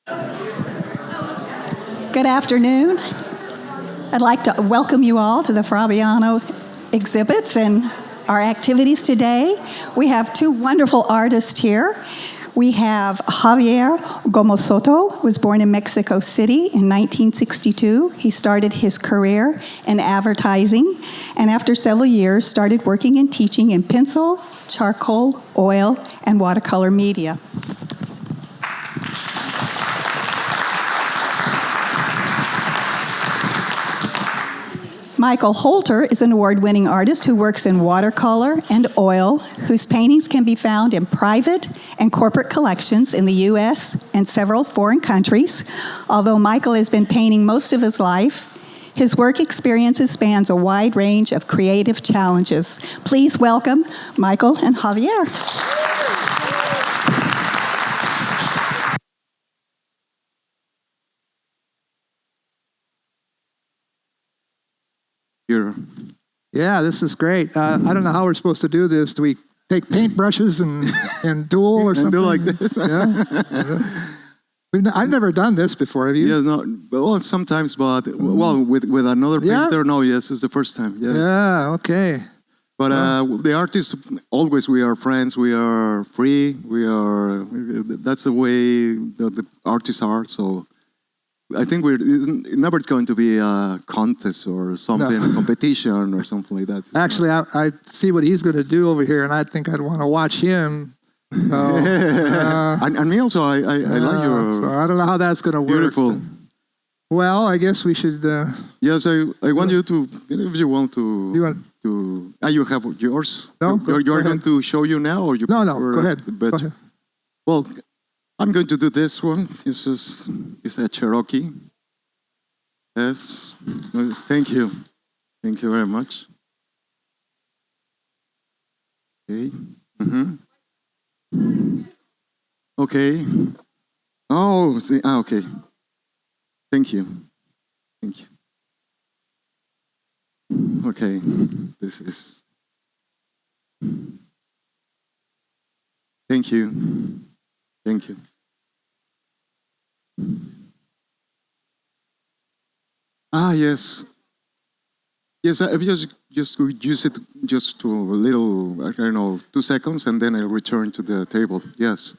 Good afternoon. I'd like to welcome you all to the Fabriano exhibits and our activities today. We have two wonderful artists here. We have Javier Gomesoto, was born in Mexico City in 1962. He started his career in advertising, and after several years started working and teaching in pencil, charcoal, oil, and watercolor media. Michael Holter is an award-winning artist who works in watercolor and oil, whose paintings can be found in private and corporate collections in the U.S. and several foreign countries. Although Michael has been painting most of his life, his work experiences spans a wide range of creative challenges. Please welcome Michael and Javier. Yeah, this is great. I don't know how we're supposed to do this. Do we take paintbrushes and duel or something? Do like this? Yeah. I've never done this before. Have you? Yes, no. Well, sometimes, but with another painter, no. Yes, it's the first time. Yes. Yeah. Okay. But the artists, always we are friends. We are free. We are. That's the way the artists are. So. I think never going to be a contest or something, a competition or something like that. Actually, I see what he's going to do over here, and I think I'd want to watch him. And me also, I like your. So I don't know how that's going to work. Beautiful. Well, I guess we should. Yes, I want you to, if you want to. You want to? You have yours. No, you're going to show you now, or you? No, go ahead. But, go ahead. Well. I'm going to do this one. It's a Cherokee. Yes. Thank you. Thank you very much. Okay. Okay. Oh, see, okay. Thank you. Thank you. Okay. This is. Thank you. Thank you. Yes. Yes, I just use it just to a little, I don't know, 2 seconds, and then I'll return to the table. Yes.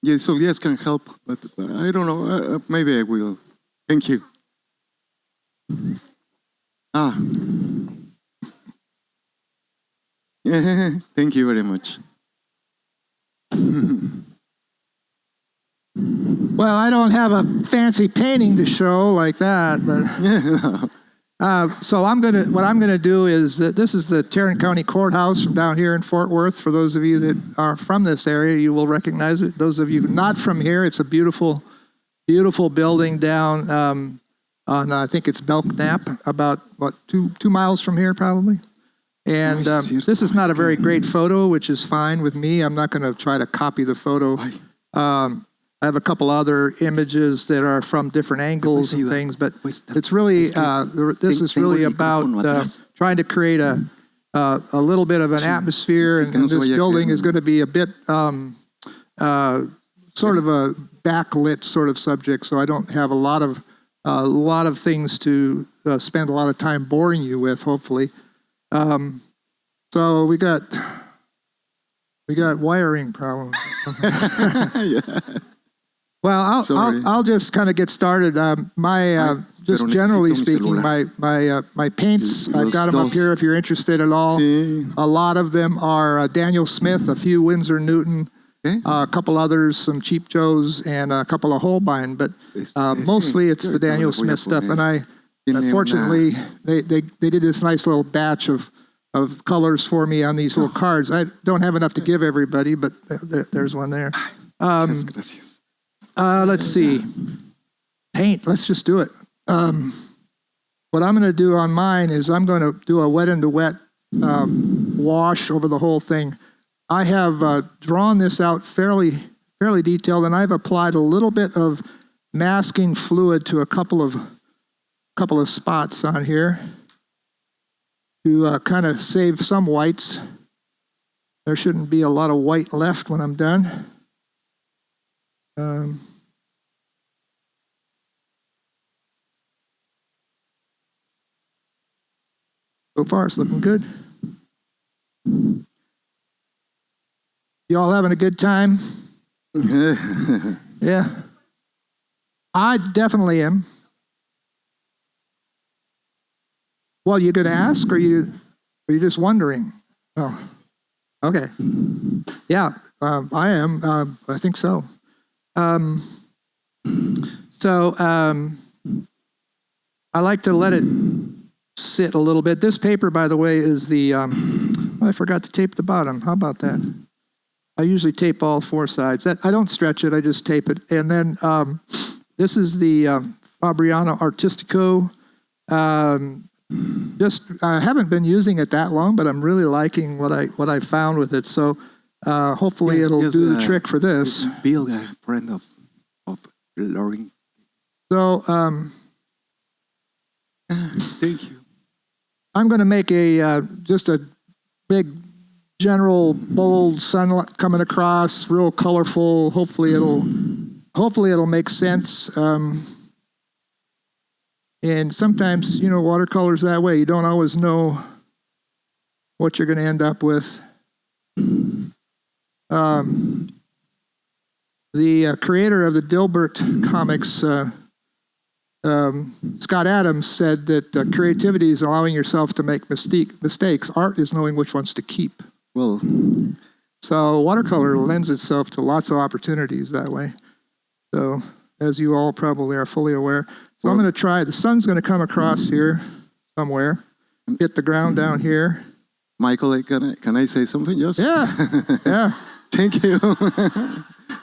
Yes, so yes, can help, but I don't know, maybe I will. Thank you. Yeah, thank you very much. Well, I don't have a fancy painting to show like that, but so what I'm gonna do is that this is the Tarrant County Courthouse from down here in Fort Worth. For those of you that are from this area, you will recognize it. Those of you not from here, it's a beautiful, beautiful building down on I think it's Belknap, about what 2 miles from here probably. And this is not a very great photo, which is fine with me. I'm not going to try to copy the photo. I have a couple other images that are from different angles and things, but it's really this is really about trying to create a little bit of an atmosphere, and this building is going to be a bit sort of a backlit sort of subject, so I don't have a lot of things to spend a lot of time boring you with, hopefully. So we got wiring problems. Yeah. Well, I'll just kind of get started. Just generally speaking, my paints, I've got them up here if you're interested at all. A lot of them are Daniel Smith, a few Winsor Newton, a couple others, some Cheap Joes, and a couple of Holbein. But mostly it's the Daniel Smith stuff. And unfortunately, they did this nice little batch of colors for me on these little cards. I don't have enough to give everybody, but there's one there. Let's see. Paint, let's just do it. What I'm going to do on mine is I'm going to do a wet into wet wash over the whole thing. I have drawn this out fairly detailed, and I've applied a little bit of masking fluid to a couple of spots on here to kind of save some whites. There shouldn't be a lot of white left when I'm done. Um, so far, it's looking good. You all having a good time? Yeah. I definitely am. Well, you going to ask, or you just wondering? Oh, okay. Yeah, I am. I think so. I like to let it sit a little bit. This paper, by the way, is the. I forgot to tape the bottom. How about that? I usually tape all four sides. I don't stretch it. I just tape it. And then this is the Fabriano Artistico. I haven't been using it that long, but I'm really liking what I found with it. So hopefully it'll do the trick for this. Bill, a friend of Lauren. So thank you. I'm going to make just a big, general, bold sunlight coming across, real colorful. Hopefully it'll make sense. And sometimes, watercolor's that way. You don't always know what you're going to end up with. The creator of the Dilbert comics, Scott Adams, said that creativity is allowing yourself to make mistakes. Art is knowing which ones to keep. Well, so watercolor lends itself to lots of opportunities that way. So, as you all probably are fully aware. So I'm going to try. The sun's going to come across here somewhere, hit the ground down here. Michael, can I say something? Yes. Yeah. Yeah. Thank you.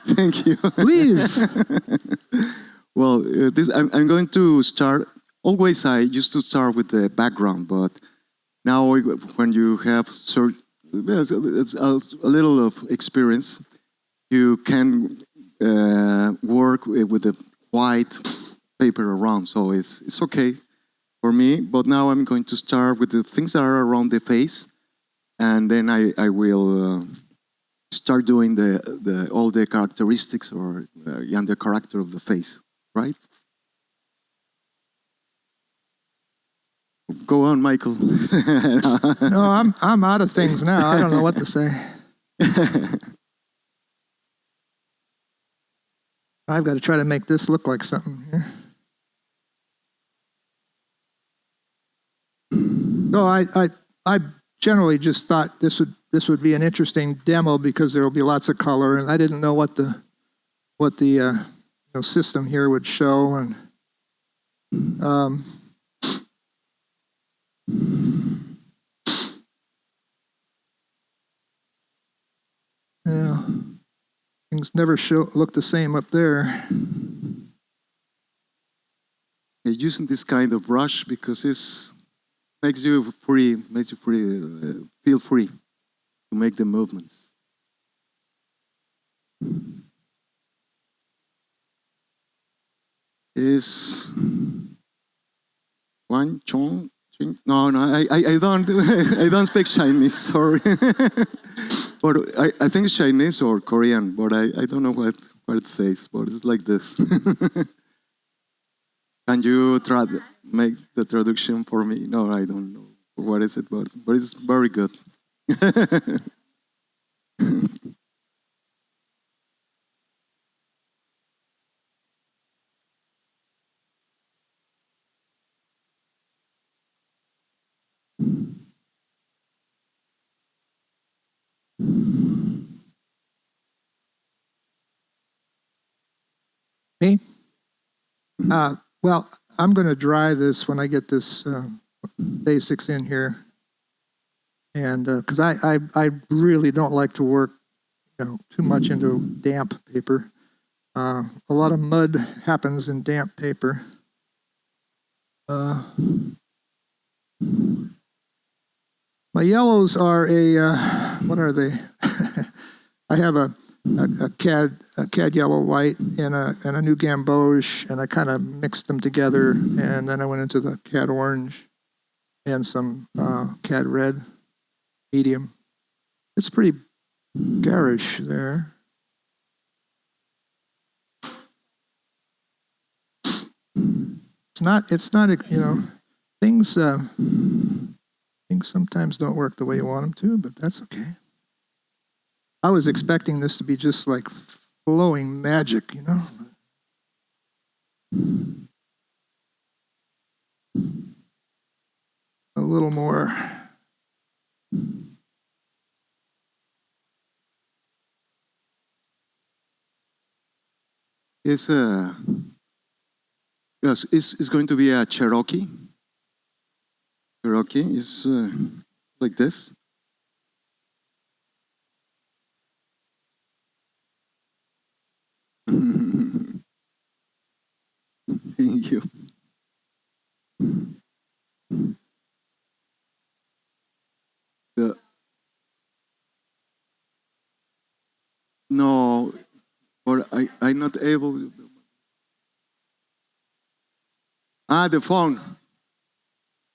Thank you. Please. Well, I'm going to start. Always, I used to start with the background, but now when you have it's a little of experience, you can work with the white paper around, so it's okay for me. But now I'm going to start with the things that are around the face, and then I will start doing all the characteristics or and the character of the face, right? Go on, Michael. No, I'm out of things now. I don't know what to say. I've got to try to make this look like something here. No, I generally just thought this would be an interesting demo because there will be lots of color, and I didn't know what the system here would show, and yeah, things never look the same up there. Using this kind of brush because it makes you free, feel free to make the movements. Is one chong? No, I don't. I don't speak Chinese. Sorry, but I think it's Chinese or Korean, but I don't know what it says. But it's like this. Can you make the traduction for me? No, I don't know what is it, but it's very good. Me? Well, I'm going to dry this when I get this basics in here, and because I really don't like to work too much into damp paper. A lot of mud happens in damp paper. My yellows are what are they? I have a cad yellow white and a new gamboge, and I kind of mixed them together, and then I went into the cad orange and some cad red medium. It's pretty garish there. It's not. Things sometimes don't work the way you want them to, but that's okay. I was expecting this to be just like flowing magic, A little more. It's going to be a Cherokee. Cherokee is like this. Thank you. No, or I'm not able. The phone.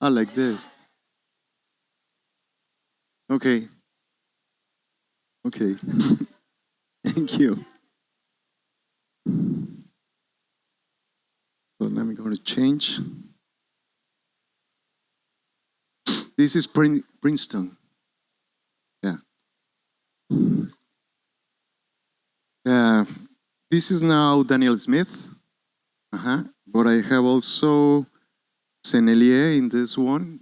Like this. Okay. Thank you. So let me go to change. This is Princeton. Yeah. This is now Daniel Smith. But I have also Sennelier in this one.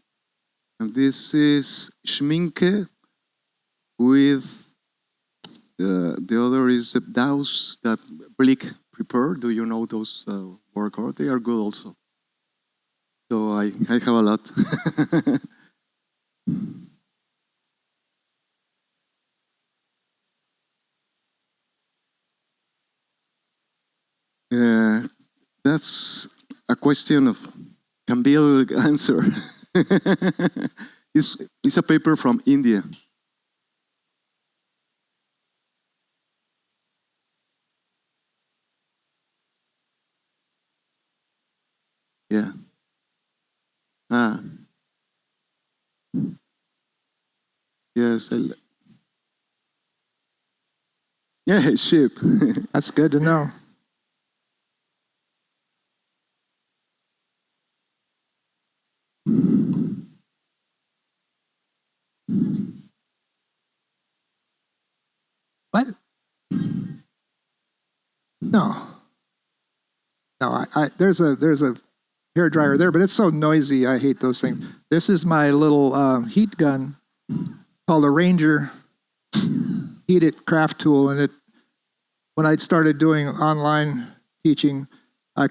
And this is Schminke with the other is Daus that Blick prepared. Do you know those work? They are good also. So I have a lot. That's a question of can be an answer. It's a paper from India. Yeah. Yes. Yeah, ship. That's good to know. What? No. There's a hair dryer there, but it's so noisy. I hate those things. This is my little heat gun called a Ranger heated craft tool, and when I started doing online teaching, I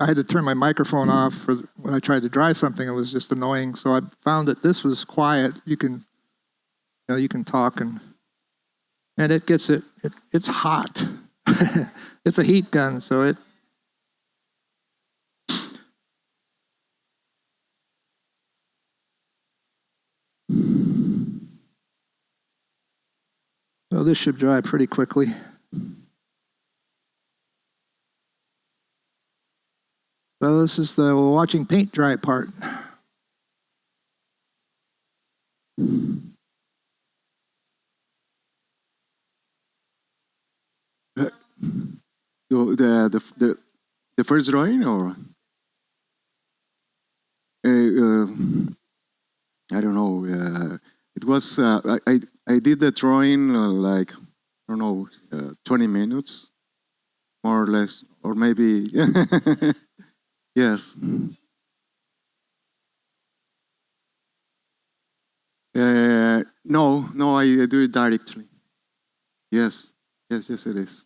had to turn my microphone off when I tried to dry something. It was just annoying. So I found that this was quiet. You can talk and it gets it's hot. It's a heat gun, so it. So this should dry pretty quickly. So this is the watching paint dry part. The first drawing, or I don't know. It was I did the drawing like I don't know 20 minutes, more or less, or maybe yes. No, I do it directly. Yes, it is.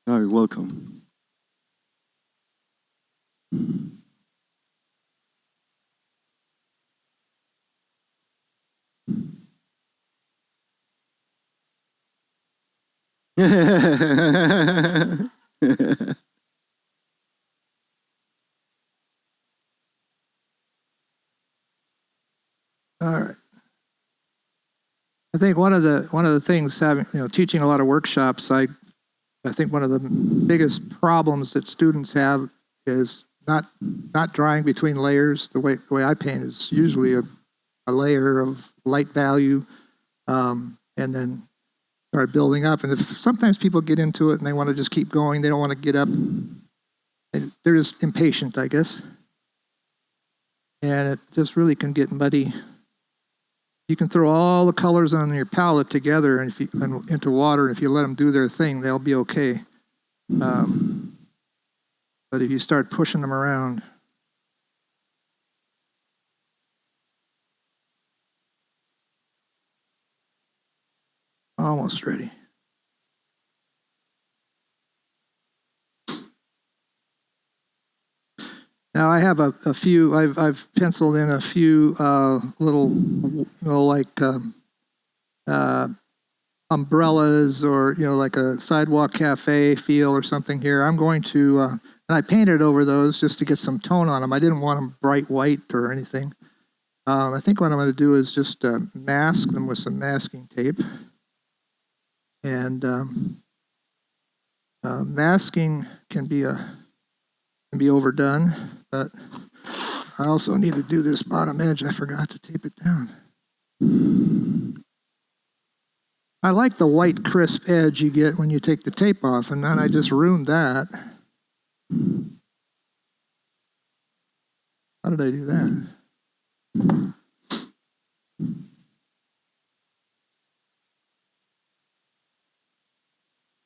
Oh, you're welcome. All right. I think one of the things teaching a lot of workshops, I think one of the biggest problems that students have is not drawing between layers. The way I paint is usually a layer of light value, and then start building up. And if sometimes people get into it and they want to just keep going, they don't want to get up they're just impatient, I guess. And it just really can get muddy. You can throw all the colors on your palette together and into water, and if you let them do their thing, they'll be okay. But if you start pushing them around, almost ready. Now I have a few. I've penciled in a few little, like umbrellas, or like a sidewalk cafe feel or something here. I'm going to, and I painted over those just to get some tone on them. I didn't want them bright white or anything. I think what I'm going to do is just mask them with some masking tape. And masking can be overdone, but I also need to do this bottom edge. I forgot to tape it down. I like the white crisp edge you get when you take the tape off, and then I just ruined that. How did I do that?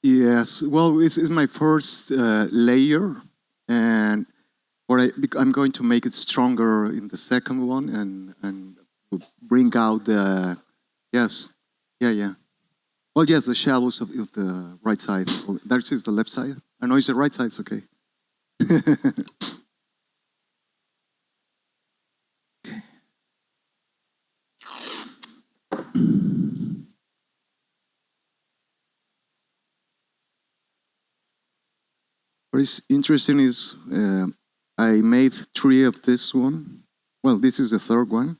Yes, well, it's my first layer, and I'm going to make it stronger in the second one, and bring out the, yes, yeah. Well, yes, the shadows of the right side. That is the left side. I know it's the right side, it's okay. What is interesting is I made 3 of this one. Well, this is the third one.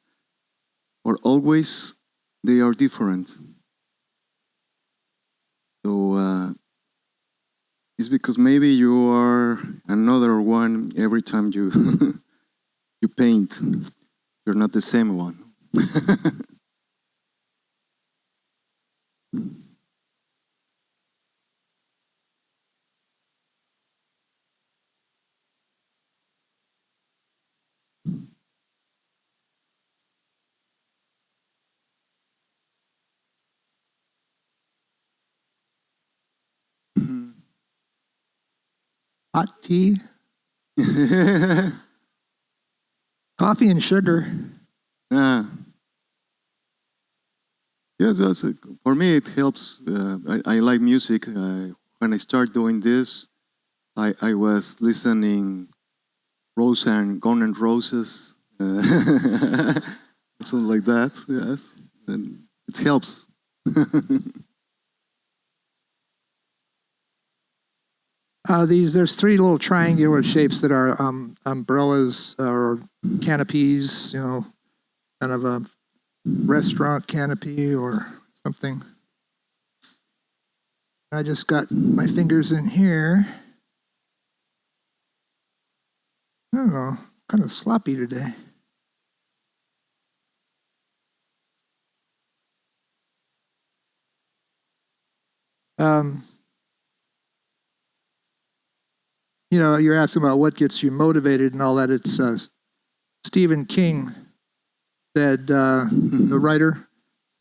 Or always they are different. So it's because maybe you are another one every time you you paint. You're not the same one. Hot tea, coffee and sugar. Yes, for me it helps. I like music. When I start doing this, I was listening Rose and Guns N' Roses, something like that. Yes, and it helps. There's 3 little triangular shapes that are umbrellas or canopies, kind of a restaurant canopy or something. I just got my fingers in here. I don't know, kind of sloppy today. You're asking about what gets you motivated and all that. It's Stephen King said, the writer,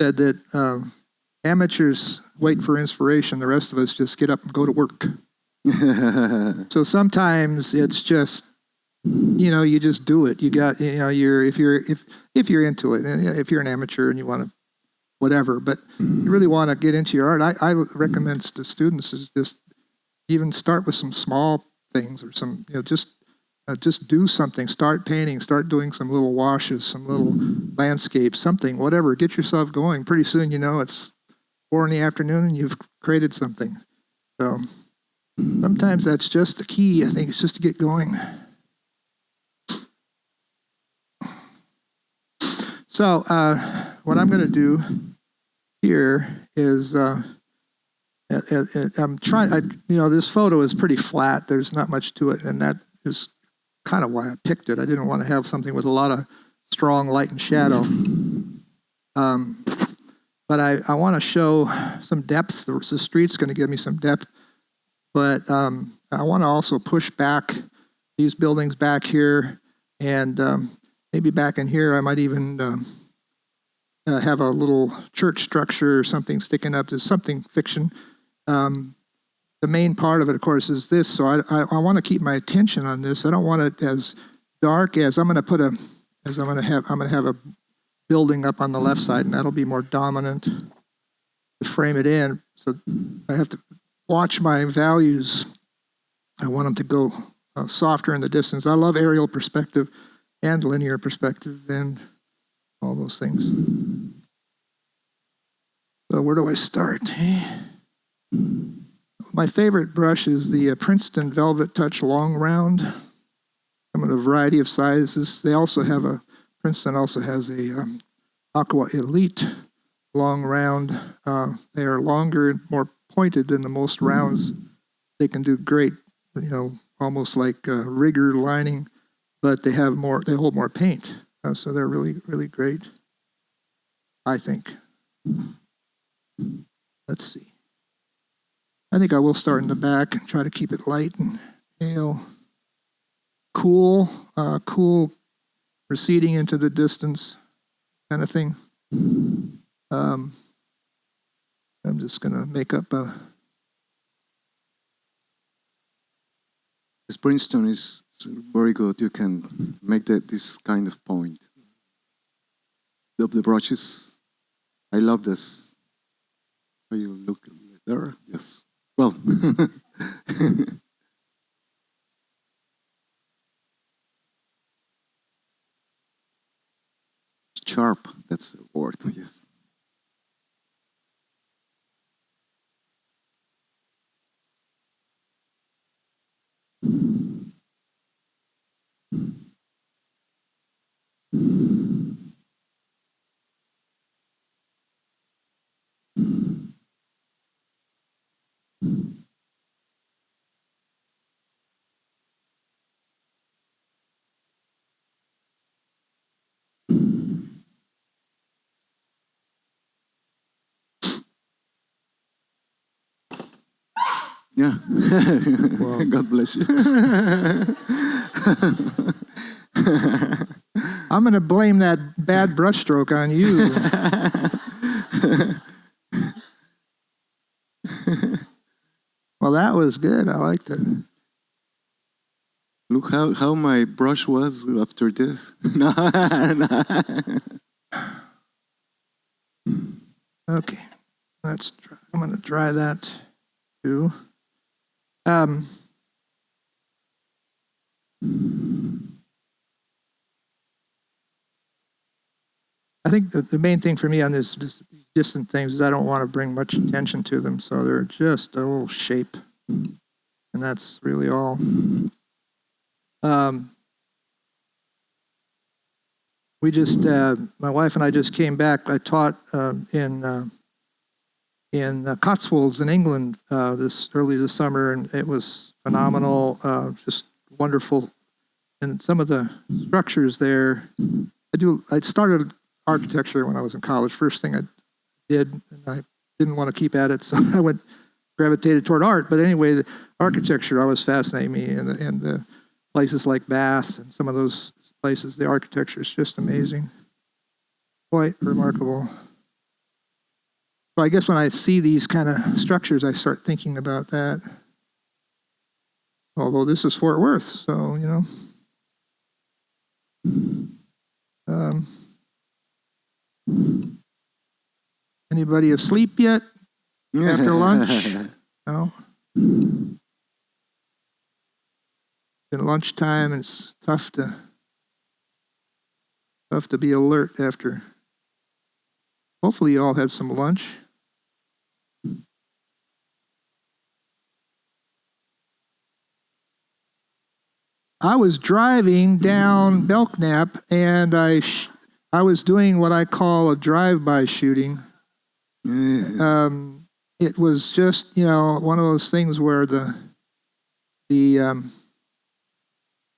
said that amateurs wait for inspiration. The rest of us just get up and go to work. So sometimes it's just, you just do it. You got, if you're into it, and if you're an amateur and you want to, whatever, but you really want to get into your art. I recommend to students is just even start with some small things or some, just do something. Start painting. Start doing some little washes, some little landscapes, something, whatever. Get yourself going. Pretty soon, it's 4 p.m. and you've created something. So sometimes that's just the key. I think it's just to get going. So what I'm going to do here is I'm trying. This photo is pretty flat. There's not much to it, and that is kind of why I picked it. I didn't want to have something with a lot of strong light and shadow. But I want to show some depth. The street's going to give me some depth, but I want to also push back these buildings back here, and maybe back in here I might even have a little church structure or something sticking up. There's something fiction. The main part of it, of course, is this. So I want to keep my attention on this. I don't want it as dark as I'm going to have a building up on the left side, and that'll be more dominant to frame it in. So I have to watch my values. I want them to go softer in the distance. I love aerial perspective and linear perspective and all those things. So where do I start? My favorite brush is the Princeton Velvet Touch Long Round. I'm in a variety of sizes. Princeton also has a Aqua Elite long round. They are longer and more pointed than the most rounds. They can do great, almost like rigger lining, but they hold more paint. So they're really, really great, I think. Let's see. I think I will start in the back and try to keep it light and pale. Cool receding into the distance kind of thing. I'm just going to make up a... This Princeton is very good. You can make this kind of point. The brushes, I love this. Are you look there? Yes. Well, sharp, that's the word, yes. Yeah. Well, God bless you. I'm going to blame that bad brushstroke on you. Well, that was good. I liked it. Look how my brush was after this. No. Okay. I'm going to dry that too. I think the main thing for me on this distant things is I don't want to bring much attention to them, so they're just a little shape, and that's really all. We just, my wife and I just came back. I taught in Cotswolds in England early this summer, and it was phenomenal, just wonderful. And some of the structures there, I started architecture when I was in college. First thing I did, and I didn't want to keep at it, so I gravitated toward art. But anyway, the architecture always fascinated me, and the places like Bath and some of those places, the architecture is just amazing, quite remarkable. So I guess when I see these kind of structures, I start thinking about that. Although this is Fort Worth, so anybody asleep yet after lunch? No. At lunchtime, it's tough to be alert after. Hopefully, you all had some lunch. I was driving down Belknap, and I was doing what I call a drive-by shooting. It was just, one of those things where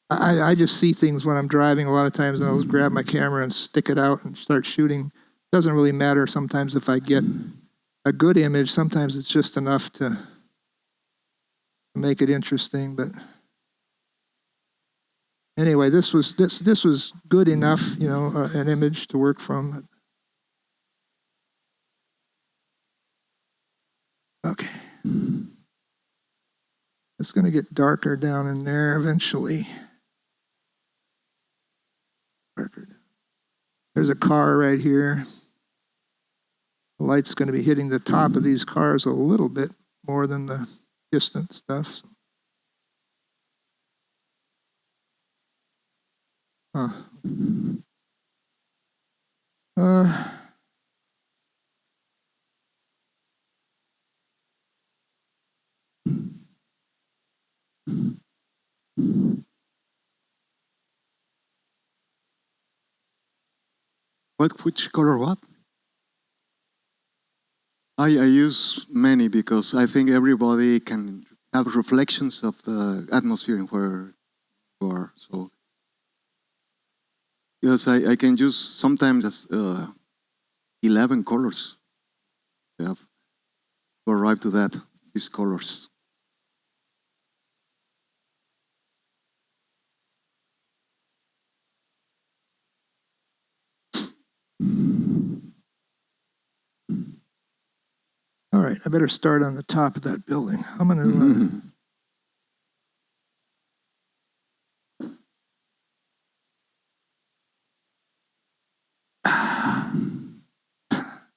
I just see things when I'm driving a lot of times, and I'll just grab my camera and stick it out and start shooting. It doesn't really matter sometimes if I get a good image. Sometimes it's just enough to make it interesting, but anyway, this was good enough, an image to work from. Okay. It's going to get darker down in there eventually. Darker. There's a car right here. The light's going to be hitting the top of these cars a little bit more than the distant stuff. Which color what? I use many because I think everybody can have reflections of the atmosphere where you are. So yes, I can use sometimes 11 colors. Yeah, to arrive to these colors. All right, I better start on the top of that building. I'm going to...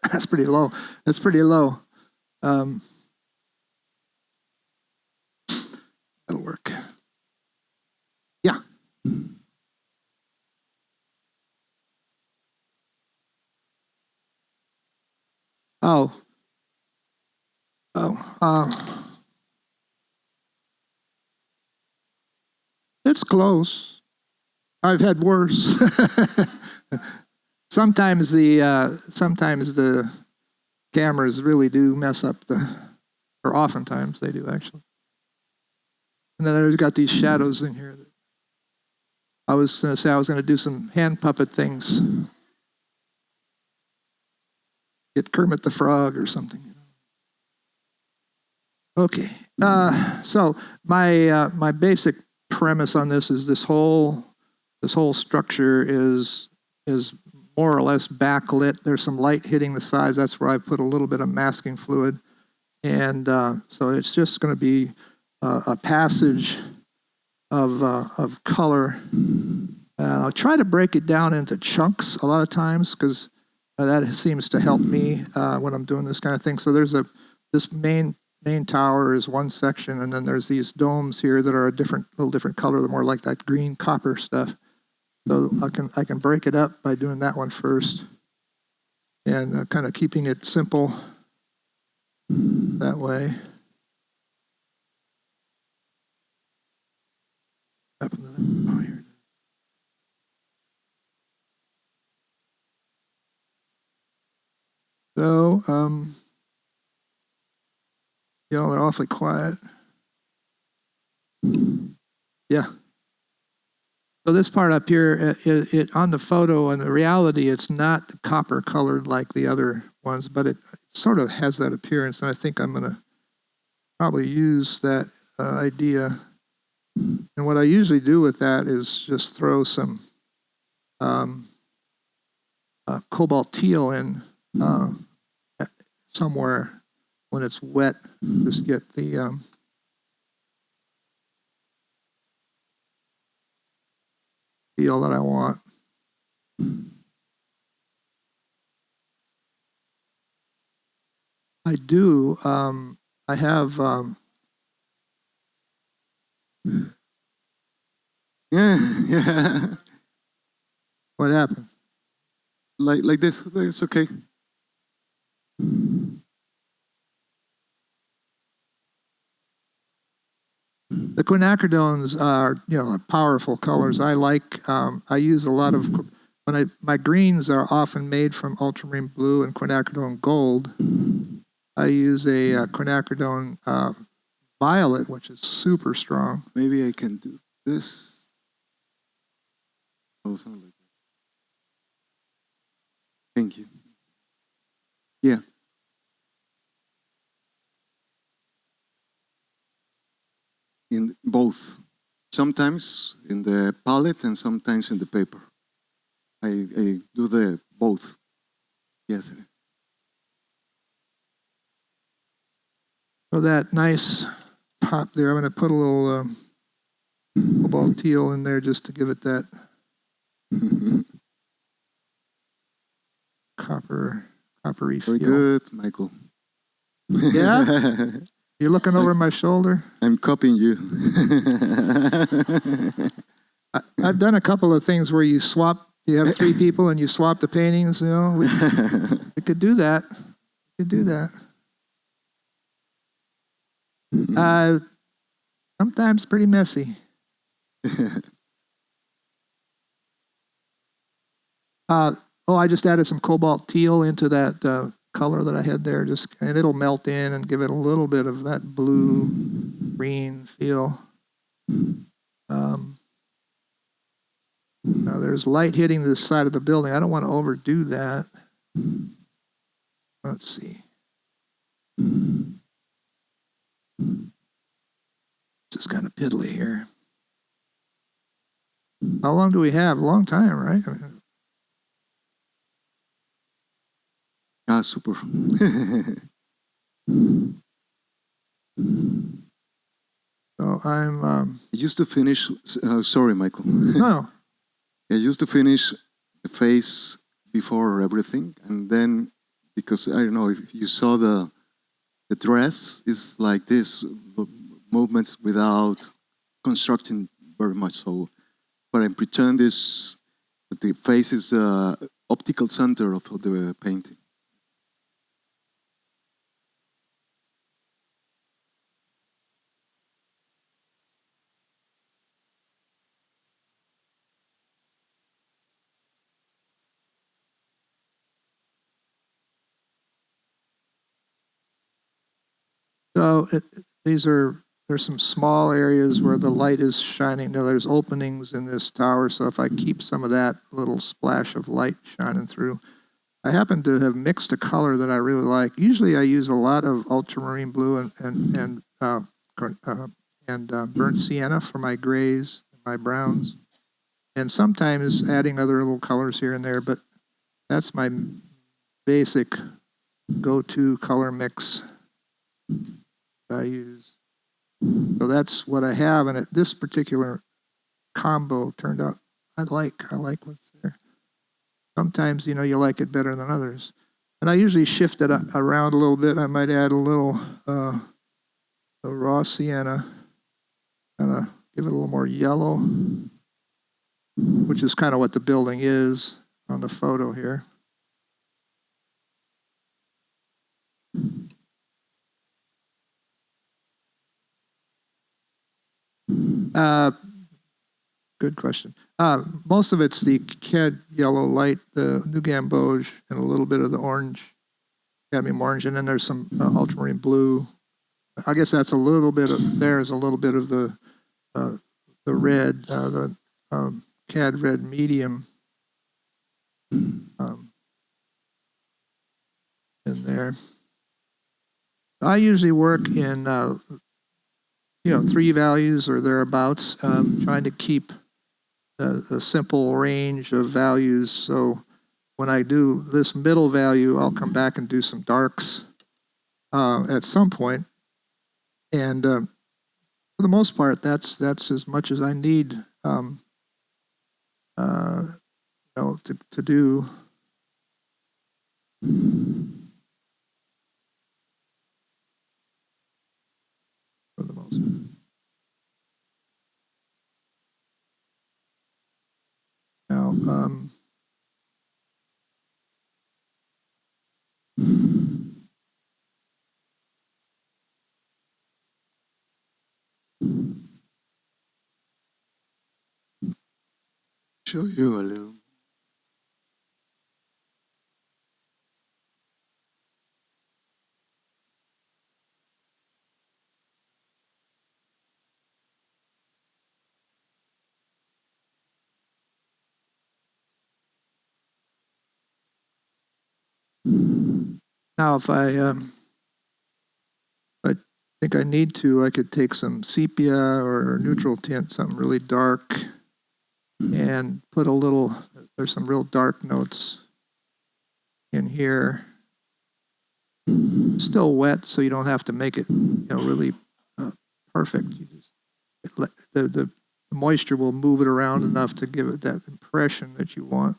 That's pretty low. That's pretty low. That'll work. Yeah. Oh. It's close. I've had worse. Sometimes the cameras really do mess up or oftentimes they do actually. And then I've got these shadows in here. I was going to say I was going to do some hand puppet things. Get Kermit the Frog or something. Okay, so my basic premise on this is this whole structure is more or less backlit. There's some light hitting the sides. That's where I put a little bit of masking fluid, and so it's just going to be a passage of color. I'll try to break it down into chunks a lot of times because that seems to help me when I'm doing this kind of thing. So there's this main tower is one section, and then there's these domes here that are a little different color. They're more like that green copper stuff. So I can break it up by doing that one first, and kind of keeping it simple that way. Up into that. Oh, here. So y'all are awfully quiet. Yeah. So this part up here, it on the photo and the reality, it's not copper colored like the other ones, but it sort of has that appearance. And I think I'm going to probably use that idea. And what I usually do with that is just throw some cobalt teal in somewhere when it's wet. Just get the feel that I want. I do. I have. Yeah. What happened? Like this. It's okay. The quinacridones are, powerful colors. I like. I use a lot of. My greens are often made from ultramarine blue and quinacridone gold. I use a quinacridone violet, which is super strong. Maybe I can do this. Oh, something like that. Thank you. Yeah. In both. sometimes in the palette and sometimes in the paper. I do the both. Yes. So that nice pop there, I'm going to put a little cobalt teal in there just to give it that coppery feel. Very good, Michael. Yeah? You're looking over my shoulder? I'm copying you. I've done a couple of things where you have three people and you swap the paintings, We could do that. We could do that. Sometimes pretty messy. I just added some cobalt teal into that color that I had there, and it'll melt in and give it a little bit of that blue green feel. Now there's light hitting this side of the building. I don't want to overdo that. Let's see. This is kind of piddly here. How long do we have? A long time, right? Super. So I'm. I used to finish. Sorry, Michael. No. I used to finish the face before everything, and then because I don't know if you saw the dress is like this movements without constructing very much. So, but I pretend that the face is optical center of the painting. So there's some small areas where the light is shining. Now there's openings in this tower, so if I keep some of that little splash of light shining through, I happen to have mixed a color that I really like. Usually I use a lot of ultramarine blue and burnt sienna for my grays, my browns, and sometimes adding other little colors here and there, but that's my basic go-to color mix I use. So that's what I have, and this particular combo turned out I like what's there. Sometimes you like it better than others, and I usually shift it around a little bit. I might add a little raw sienna, kind of give it a little more yellow, which is kind of what the building is on the photo here. Good question. Most of it's the cad yellow light, the new gamboge, and a little bit of the orange, cadmium orange, and then there's some ultramarine blue. I guess that's a little bit of, there's a little bit of the red, the cad red medium in there. I usually work in 3 values or thereabouts, trying to keep a simple range of values. So when I do this middle value, I'll come back and do some darks at some point. And for the most part, that's as much as I need to do. For the most part. Now, Show you a little. now if I think I need to, I could take some sepia or neutral tint, something really dark, and put a little, there's some real dark notes in here. Still wet, so you don't have to make it, really perfect. You just let the moisture will move it around enough to give it that impression that you want.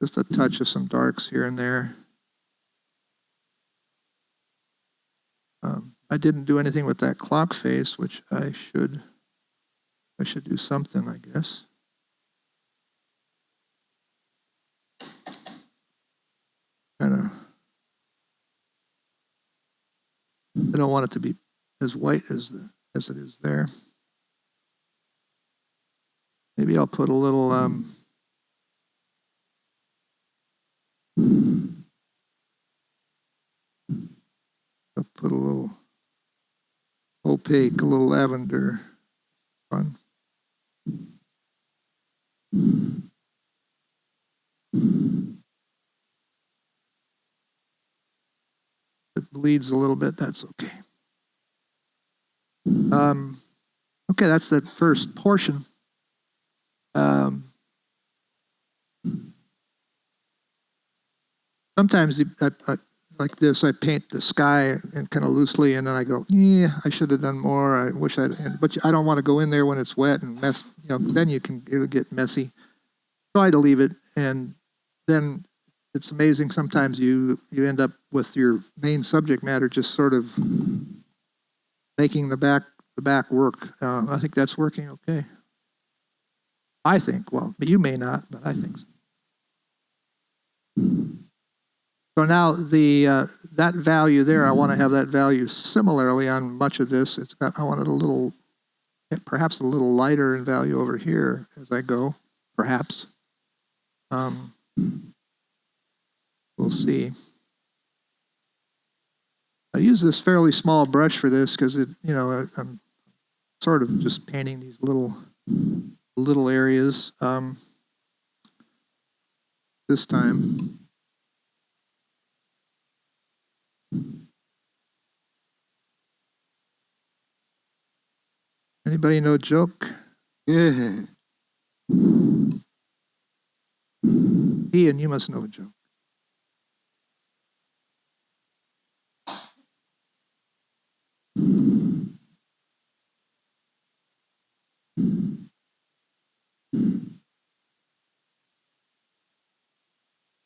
Just a touch of some darks here and there. I didn't do anything with that clock face, which I should do something, I guess. I don't want it to be as white as it is there. Maybe I'll put a little opaque, a little lavender. Fun. It bleeds a little bit, that's okay. Okay, that's the first portion. Sometimes like this, I paint the sky and kind of loosely, and then I go, yeah, I should have done more. I wish but I don't want to go in there when it's wet and mess. Then it'll get messy. Try to leave it, and then it's amazing. Sometimes you end up with your main subject matter just sort of making the back work. I think that's working okay. I think. Well, you may not, but I think so. So now that value there, I want to have that value similarly on much of this. I want it perhaps a little lighter in value over here as I go, perhaps. We'll see. I use this fairly small brush for this because I'm sort of just painting these little areas this time. Anybody know joke? Yeah. Ian, you must know a joke.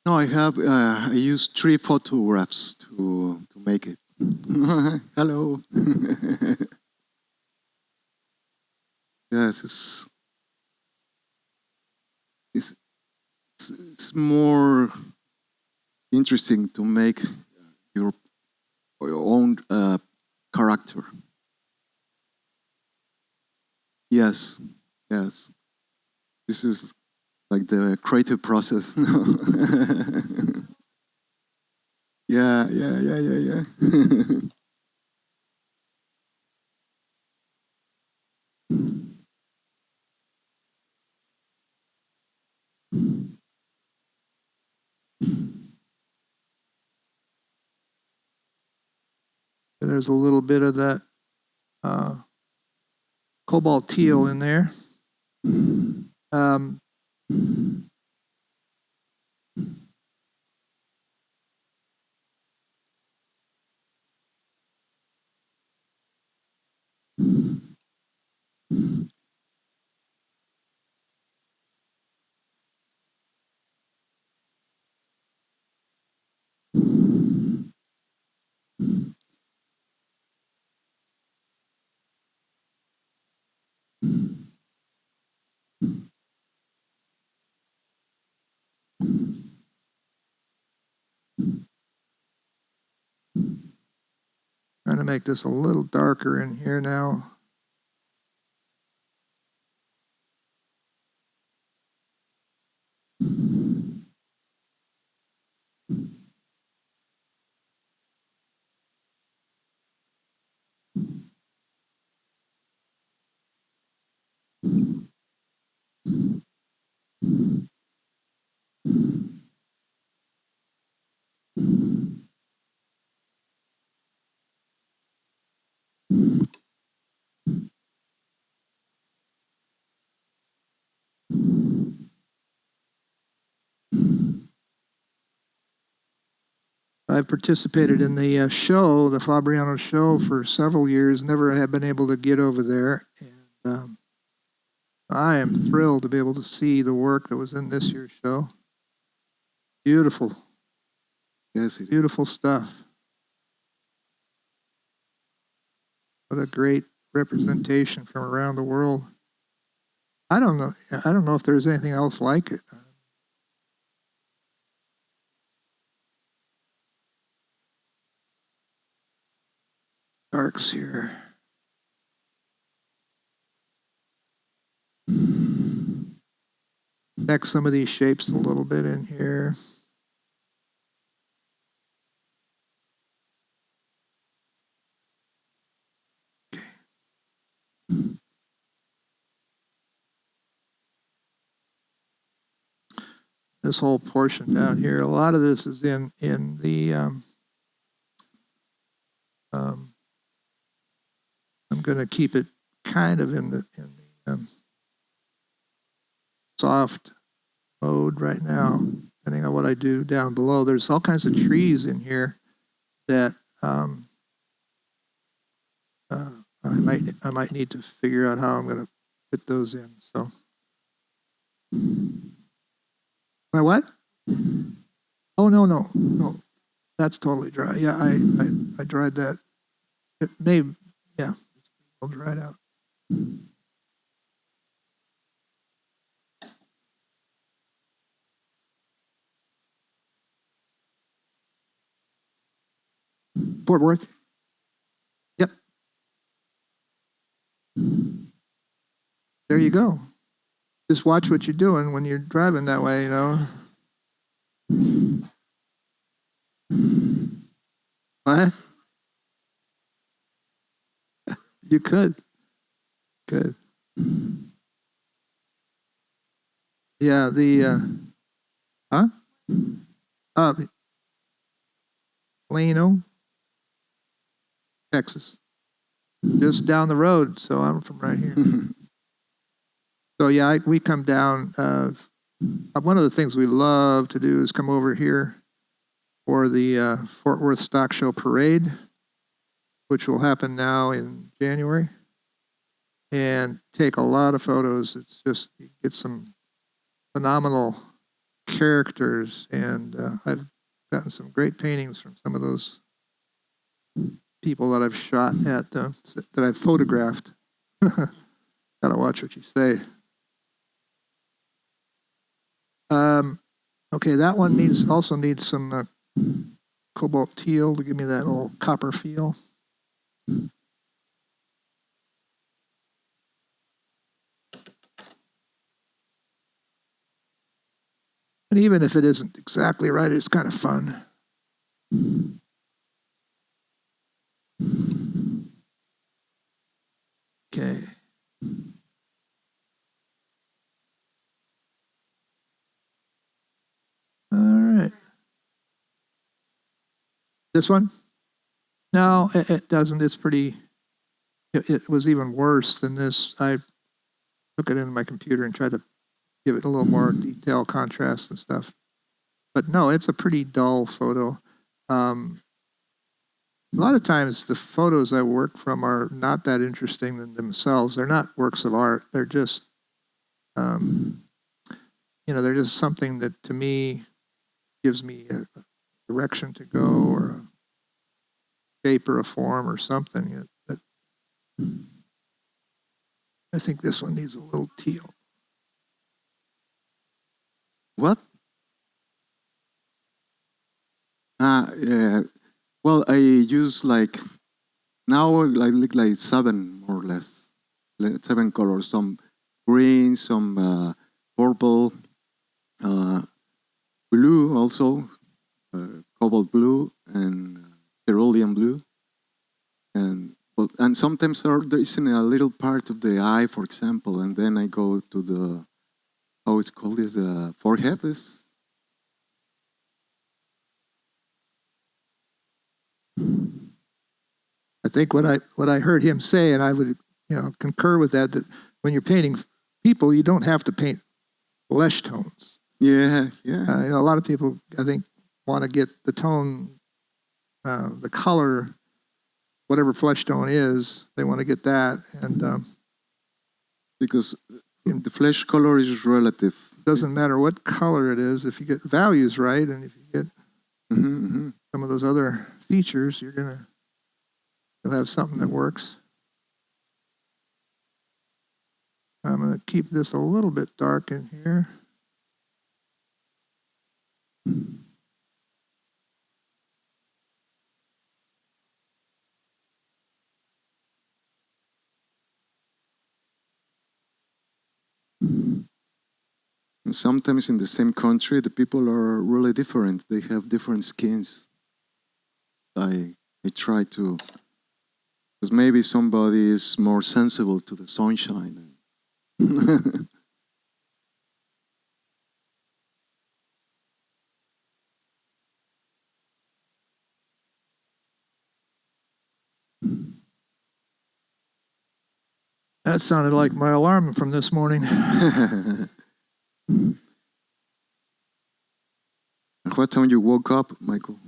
No, I used 3 photographs to make it. Hello. Yes, it's more interesting to make your own character. Yes. This is like the creative process. Yeah. There's a little bit of that cobalt teal in there. Trying to make this a little darker in here now. I've participated in the show, the Fabriano show, for several years. Never have been able to get over there, and I am thrilled to be able to see the work that was in this year's show. Beautiful. Yes, it Beautiful stuff. What a great representation from around the world. I don't know if there's anything else like it. Darks here. Next some of these shapes a little bit in here. This whole portion down here, a lot of this is in the I'm going to keep it kind of in the soft mode right now, depending on what I do down below. There's all kinds of trees in here that I might need to figure out how I'm going to fit those in. So, my what? Oh no, that's totally dry. Yeah, I dried that. It may, yeah, it's all dried out. Fort Worth. Yep. There you go. Just watch what you're doing when you're driving that way, you know. What? You could. Good. Yeah, huh? Plano, Texas. Just down the road, so I'm from right here. So yeah, we come down. One of the things we love to do is come over here for the Fort Worth Stock Show Parade, which will happen now in January, and take a lot of photos. It's just, you get some phenomenal characters, and I've gotten some great paintings from some of those people that I've shot at, that I've photographed. Gotta watch what you say. Okay, that one also needs some cobalt teal to give me that little copper feel. And even if it isn't exactly right, it's kind of fun. Okay. All right. This one? No, it doesn't. It's pretty, it was even worse than this. I took it into my computer and tried to give it a little more detail, contrast and stuff. But no, it's a pretty dull photo. A lot of times the photos I work from are not that interesting in themselves. They're not works of art. They're just, they're just something that to me gives me a direction to go, or a shape or a form or something. I think this one needs a little teal. What? Yeah. Well, I use now like seven more or less, 7 colors. Some green, some purple, blue also, cobalt blue, and cerulean blue, and sometimes there isn't a little part of the eye, for example, and then I go to the, how it's called, is the forehead. think what I heard him say, and I would concur with that when you're painting people, you don't have to paint flesh tones. Yeah. A lot of people, I think, want to get the tone, the color, whatever flesh tone is, they want to get that, and because the flesh color is relative. Doesn't matter what color it is, if you get values right, and if you get some of those other features, you'll have something that works. I'm going to keep this a little bit dark in here. And sometimes in the same country, the people are really different. They have different skins. I try to, because maybe somebody is more sensible to the sunshine. That sounded like my alarm from this morning. What time you woke up, Michael?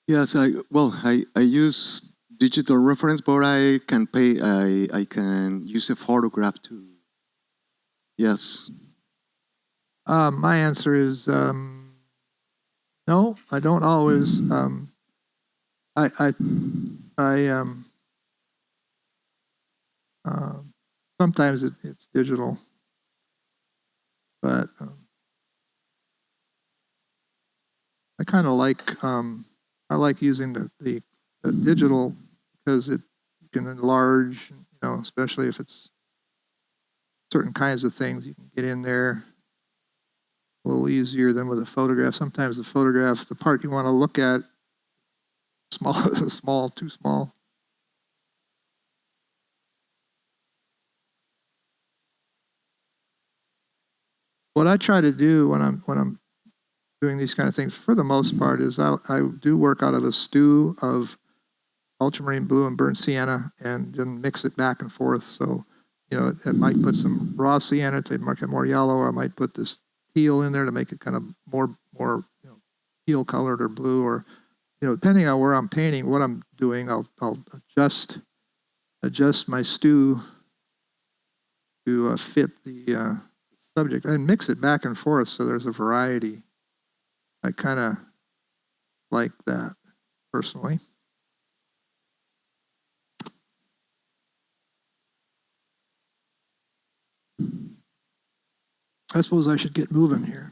Yes, I use digital reference, but I can use a photograph too. Yes. My answer is no. I don't always. Sometimes it's digital, but I kind of like I like using the digital because you can enlarge, especially if it's certain kinds of things you can get in there a little easier than with a photograph. Sometimes the part you want to look at, too small. What I try to do when I'm doing these kind of things, for the most part, is I do work out of a stew of ultramarine blue and burnt sienna, and then mix it back and forth. So, it might put some raw sienna to make it more yellow, or I might put this teal in there to make it kind of more teal colored or blue, or depending on where I'm painting, what I'm doing, I'll adjust my stew to fit the subject and mix it back and forth so there's a variety. I kind of like that personally. I suppose I should get moving here.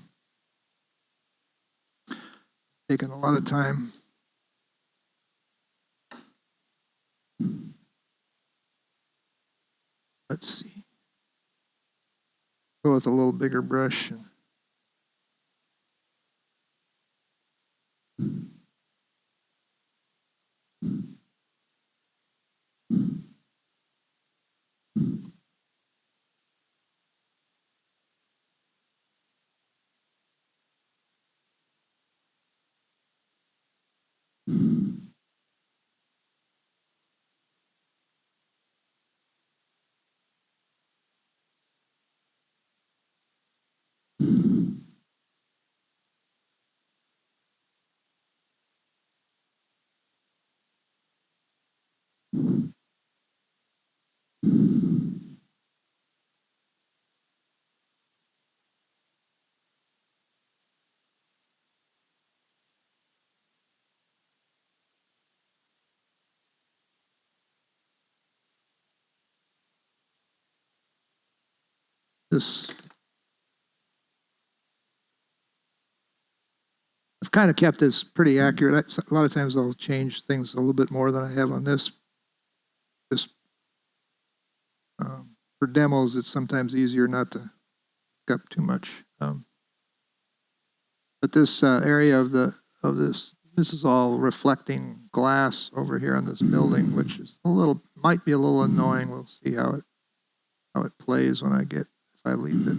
Taking a lot of time. Let's see. Go with a little bigger brush. I've kind of kept this pretty accurate. A lot of times I'll change things a little bit more than I have on this. For demos, it's sometimes easier not to pick up too much. But this area of this is all reflecting glass over here on this building, which is might be a little annoying. We'll see how it plays if I leave it.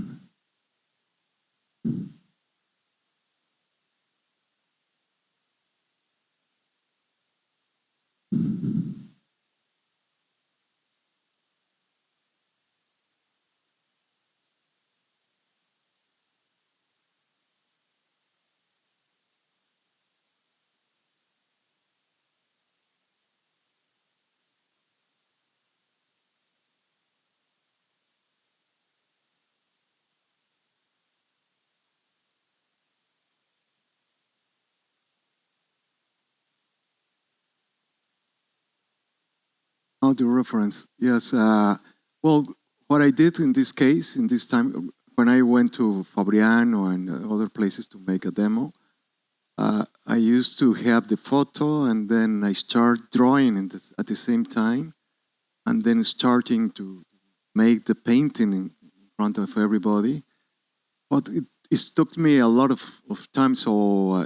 Oh, the reference. Yes. Well, what I did in this case, in this time, when I went to Fabriano and other places to make a demo, I used to have the photo, and then I start drawing at the same time, and then starting to make the painting in front of everybody. But it took me a lot of time, so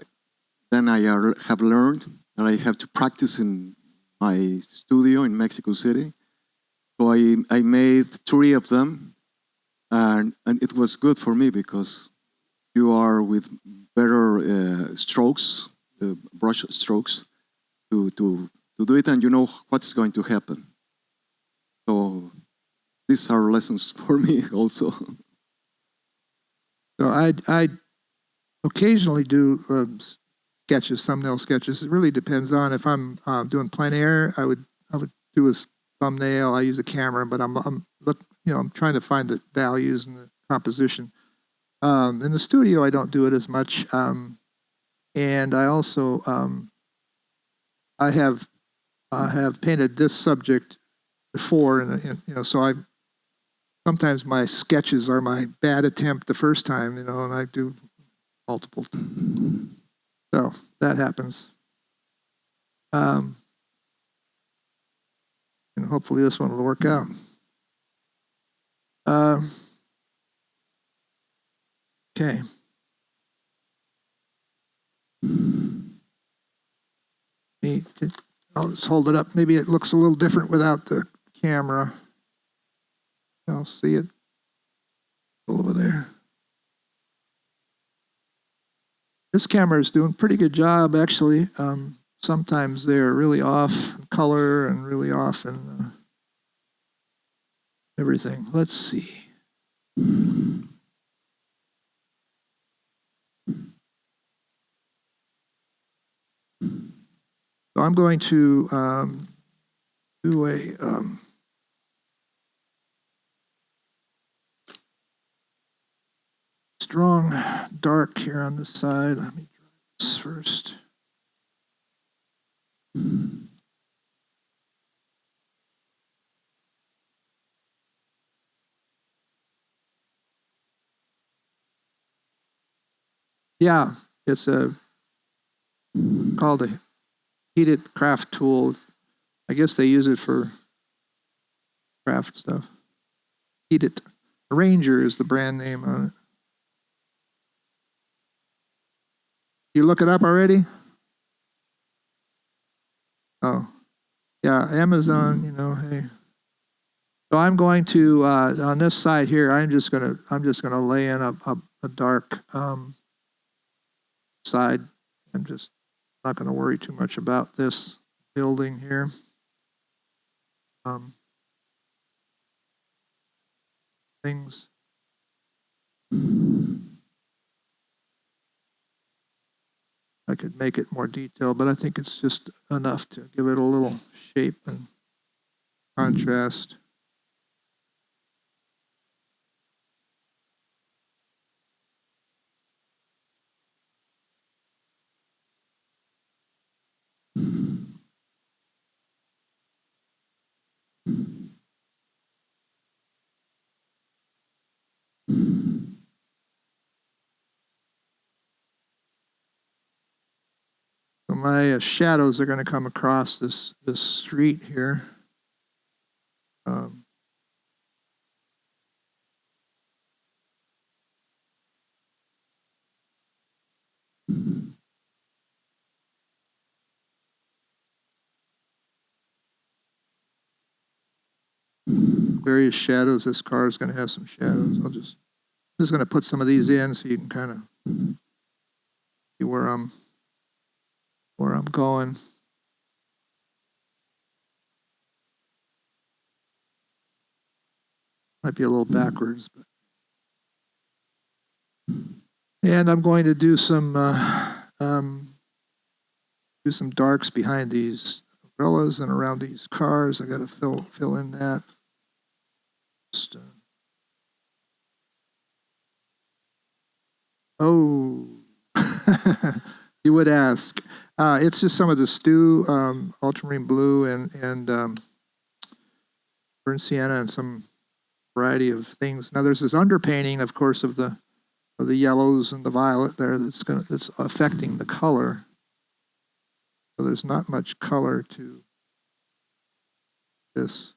then I have learned that I have to practice in my studio in Mexico City. So I made 3 of them, and it was good for me because you are with better strokes, brush strokes, to do it, and you know what's going to happen. So these are lessons for me also. So I occasionally do sketches, thumbnail sketches. It really depends on if I'm doing plein air. I would do a thumbnail. I use a camera, but I'm trying to find the values and the composition. In the studio, I don't do it as much, and I also I have painted this subject before, and so sometimes my sketches are my bad attempt the first time, and I do multiple. So that happens. And hopefully this one will work out. Okay. I'll just hold it up. Maybe it looks a little different without the camera. I'll see it over there. This camera is doing a pretty good job, actually. Sometimes they're really off in color and really off in everything. Let's see. So I'm going to do a strong dark here on this side. Let me try this first. Yeah, it's called a heated craft tool. I guess they use it for craft stuff. Heated. Ranger is the brand name on it. You look it up already? Oh, yeah, Amazon. Hey. So I'm going to on this side here. I'm just gonna lay in a dark side. I'm just not going to worry too much about this building here. Things. I could make it more detailed, but I think it's just enough to give it a little shape and contrast. So my shadows are going to come across this street here. Various shadows. This car is going to have some shadows. I'm just going to put some of these in so you can kind of see where I'm going. Might be a little backwards, but and I'm going to do some darks behind these umbrellas and around these cars. I got to fill in that. Just, oh, you would ask. It's just some of the stew, ultramarine blue, and burnt sienna and some variety of things. Now there's this underpainting, of course, of the yellows and the violet there that's affecting the color. So there's not much color to this.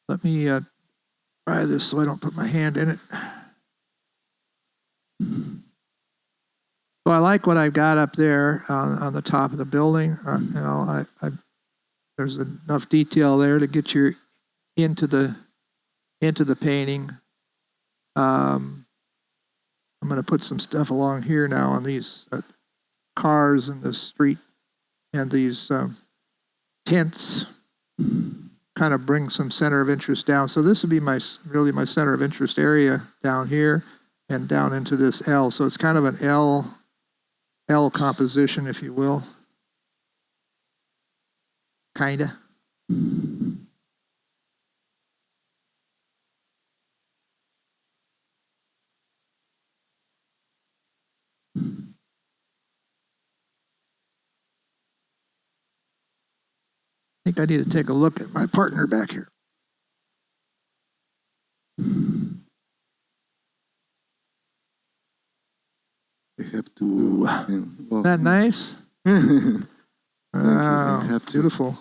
Let me try this so I don't put my hand in it. So I like what I've got up there on the top of the building. There's enough detail there to get you into the painting. I'm going to put some stuff along here now on these cars in the street and these tents. Kind of bring some center of interest down. So this would be really my center of interest area down here and down into this L. So it's kind of an L composition, if you will. Kinda. I think I need to take a look at my partner back here. I have to. Isn't that nice? Wow, I have to. beautiful.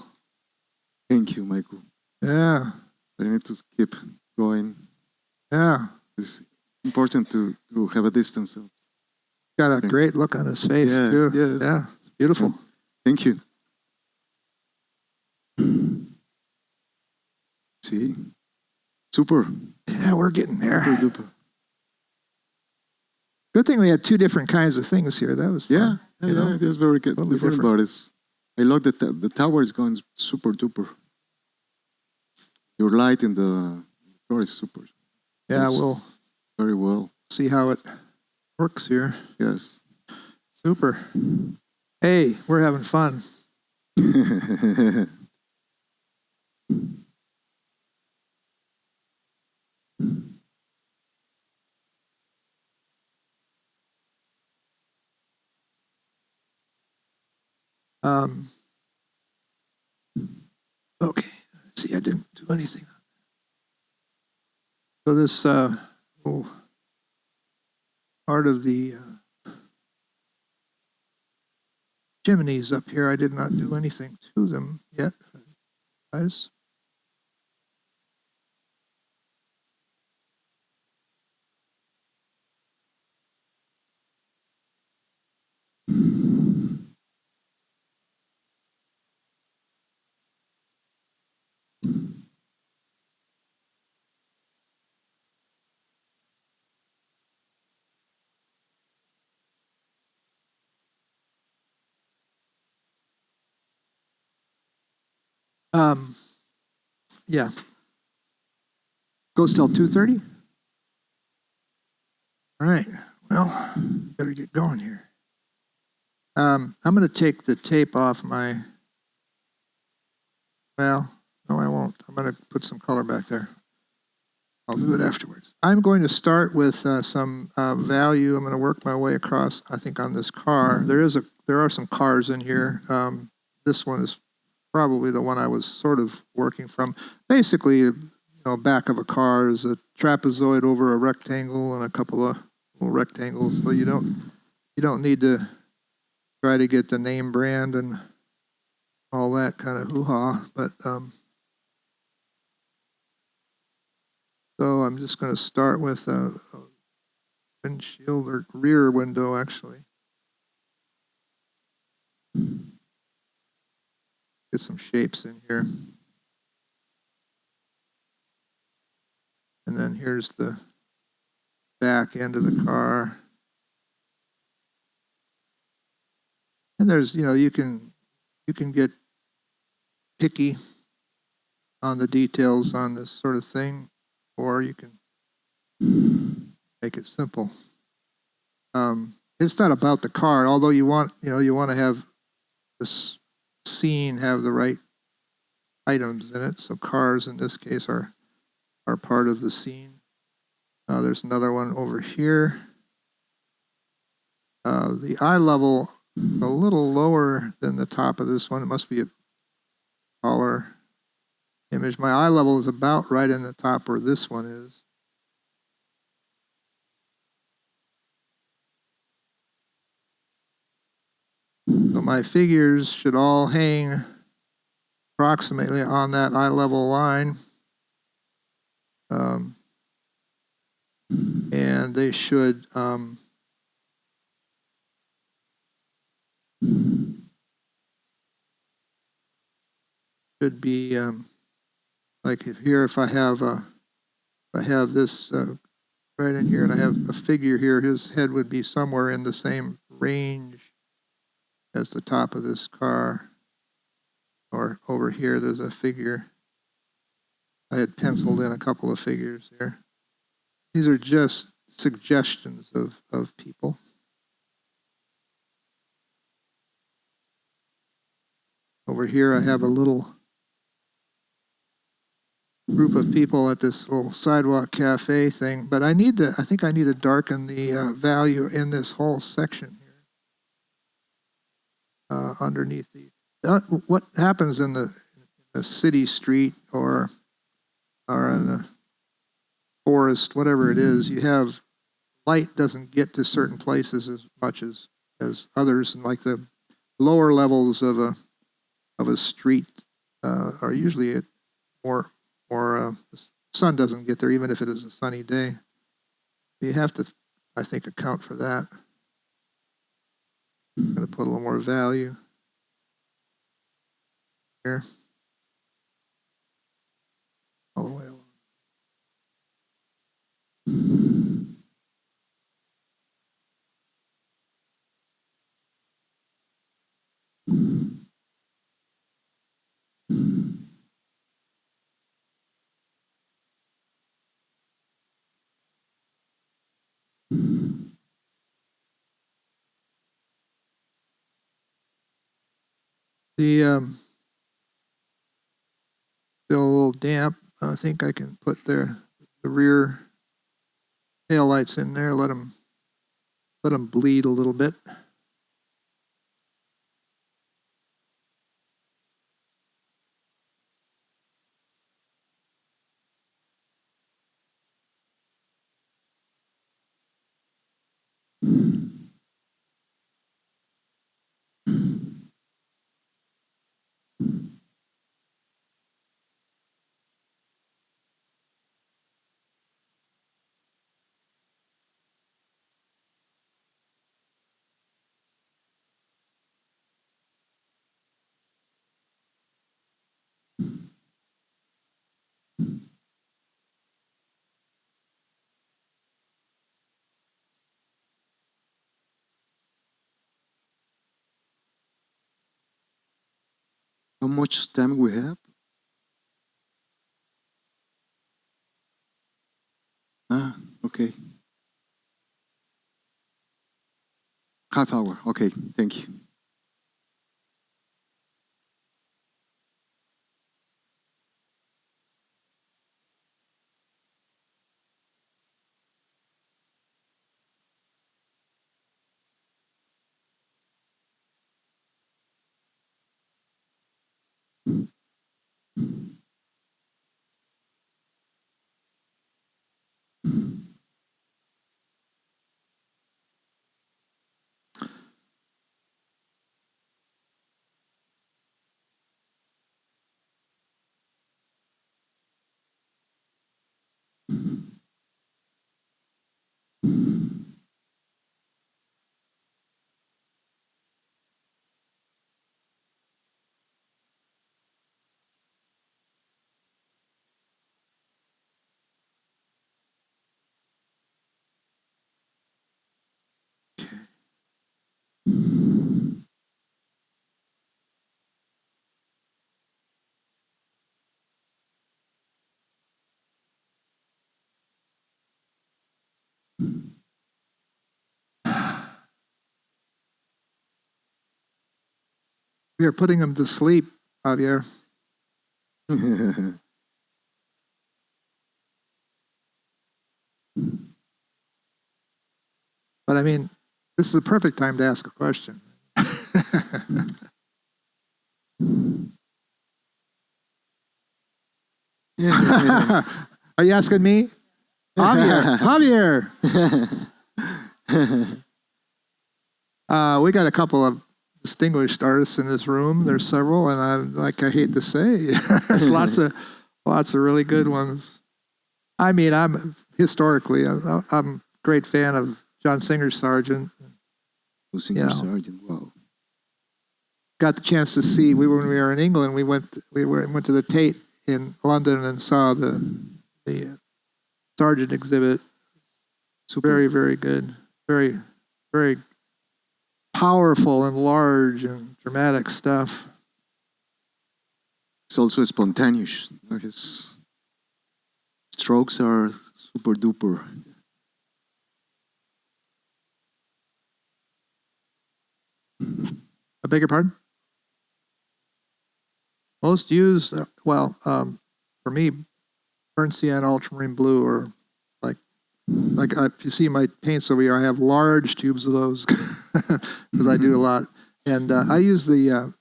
Thank you, Michael. Yeah. I need to keep going. Yeah. It's important to have a distance. Got a great look on his face, too. Yes. Yeah, it's beautiful. Thank you. See? Super. Yeah, we're getting there. Super duper. Good thing we had two different kinds of things here. That was fun. Yeah, it is very good. Totally Different, different. but I love that the tower is going super duper. Your light in the floor is super. Yeah, It's we'll very well. see how it works here. Yes. Super. Hey, we're having fun. Okay, let's see, I didn't do anything. So this little part of the chimneys up here, I did not do anything to them yet, guys. Yeah. Goes till 2:30? All right. Well, better get going here. I'm going to take the tape off my, well, no, I won't. I'm going to put some color back there. I'll do it afterwards. I'm going to start with some value. I'm going to work my way across, I think, on this car. There are some cars in here. This one is probably the one I was sort of working from. Basically, back of a car is a trapezoid over a rectangle and a couple of little rectangles. So you don't need to try to get the name brand and all that kind of hoo-ha. But so I'm just going to start with a windshield or rear window, actually. Get some shapes in here. And then here's the back end of the car. And there's, you can get picky on the details on this sort of thing, or you can make it simple. It's not about the car, although you want to have this scene have the right items in it. So cars in this case are part of the scene. There's another one over here. The eye level a little lower than the top of this one. It must be a taller image. My eye level is about right in the top where this one is. So my figures should all hang approximately on that eye level line. And they should be like if I have this right in here and I have a figure here, his head would be somewhere in the same range as the top of this car. Or over here, there's a figure. I had penciled in a couple of figures here. These are just suggestions of people. Over here, I have a little group of people at this little sidewalk cafe thing, but I think I need to darken the value in this whole section here underneath the. What happens in the city street or in the forest, whatever it is, you have light doesn't get to certain places as much as others, and like the lower levels of a street are usually more the sun doesn't get there even if it is a sunny day. You have to, I think, account for that. I'm going to put a little more value here. All the way along. The still a little damp. I think I can put the rear tail lights in there. Let them bleed a little bit. How much time we have? Okay. Half hour. Okay, thank you. We are putting them to sleep, Javier. But I mean, This is the perfect time to ask a question. Are you asking me? Javier. We got a couple of distinguished artists in this room. There's several, and I hate to say, there's lots of really good ones. I mean, I'm a great fan of John Singer Sargent. Singer Sargent, wow. Got the chance to see. When we were in England. We went to the Tate in London and saw the Sargent exhibit. Super. Very, very good. Very, very powerful and large and dramatic stuff. It's also spontaneous. His strokes are super duper. I beg your pardon? Most used, for me, burnt sienna, ultramarine blue, or if you see my paints over here, I have large tubes of those because I do a lot. And I use the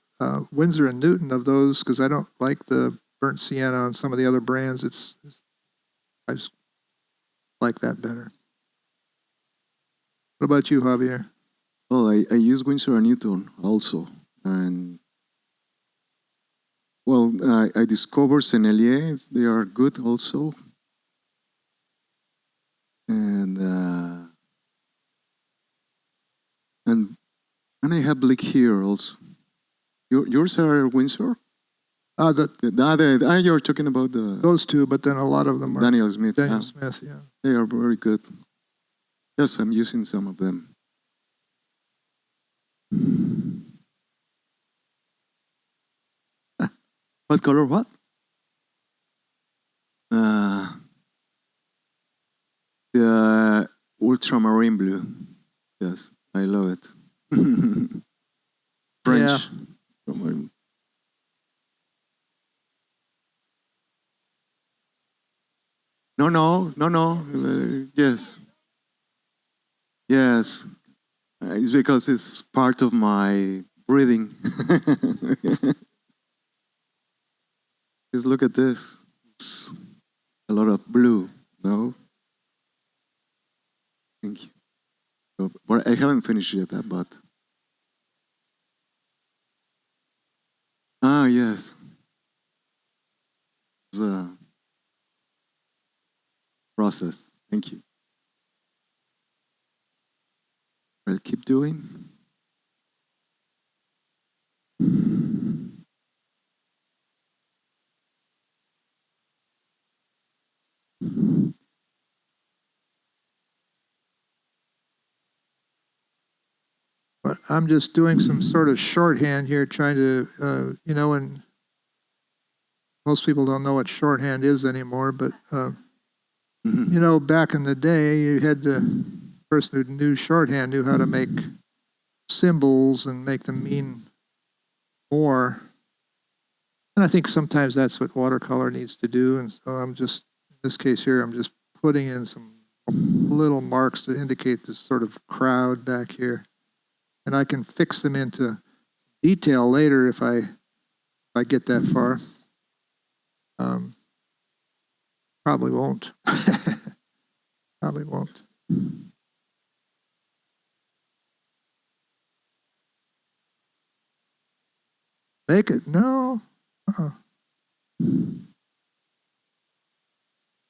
Winsor & Newton of those because I don't like the burnt sienna on some of the other brands. I just like that better. What about you, Javier? Well, I use Winsor & Newton also. And, well, I discovered Sennelier. They are good also. And I have Blick here also. Yours are Windsor? You're talking about those two, but then a lot of them are Daniel Smith. Daniel Smith, yeah. They are very good. Yes, I'm using some of them. What color? What? The ultramarine blue. Yes, I love it. French. Yeah. No. Yes. Yes. It's because it's part of my breathing. Just look at this. It's a lot of blue, no? Thank you. Well, I haven't finished yet, but... yes. It's a process. Thank you. I'll keep doing. But I'm just doing some sort of shorthand here, trying to, and most people don't know what shorthand is anymore, but, back in the day, you had the person who knew shorthand knew how to make symbols and make them mean more. And I think sometimes that's what watercolor needs to do. And so in this case here, I'm just putting in some little marks to indicate this sort of crowd back here. And I can fix them into detail later if I get that far. Probably won't. Probably won't. Make it? No.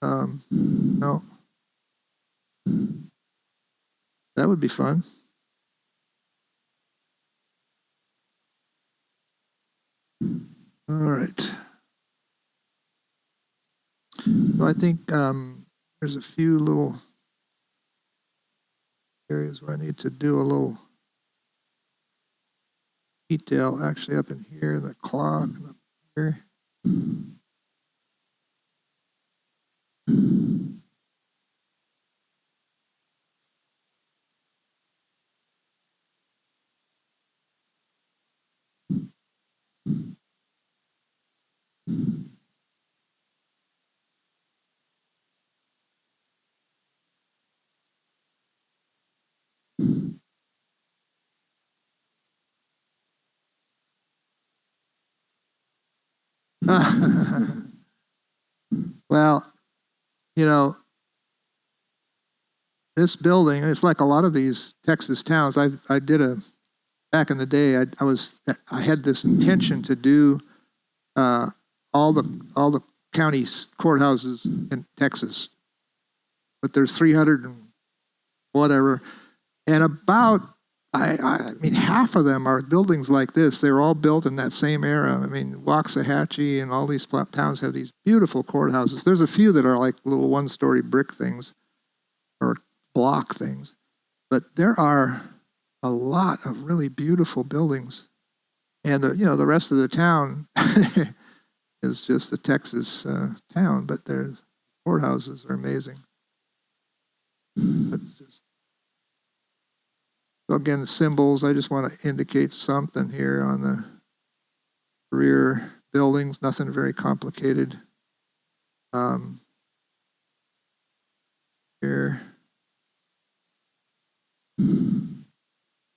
No. That would be fun. All right. So I think there's a few little areas where I need to do a little detail, actually up in here, the clock, and up here. Well, you know, this building, it's like a lot of these Texas towns. I did back in the day, I had this intention to do all the county courthouses in Texas, but there's 300 and whatever, and about I mean half of them are buildings like this. They're all built in that same era. I mean, Waxahachie and all these towns have these beautiful courthouses. There's a few that are like little one-story brick things or block things, but there are a lot of really beautiful buildings, and the rest of the town is just a Texas town, but their courthouses are amazing. That's just, so again, the symbols, I just want to indicate something here on the rear buildings, nothing very complicated. Here.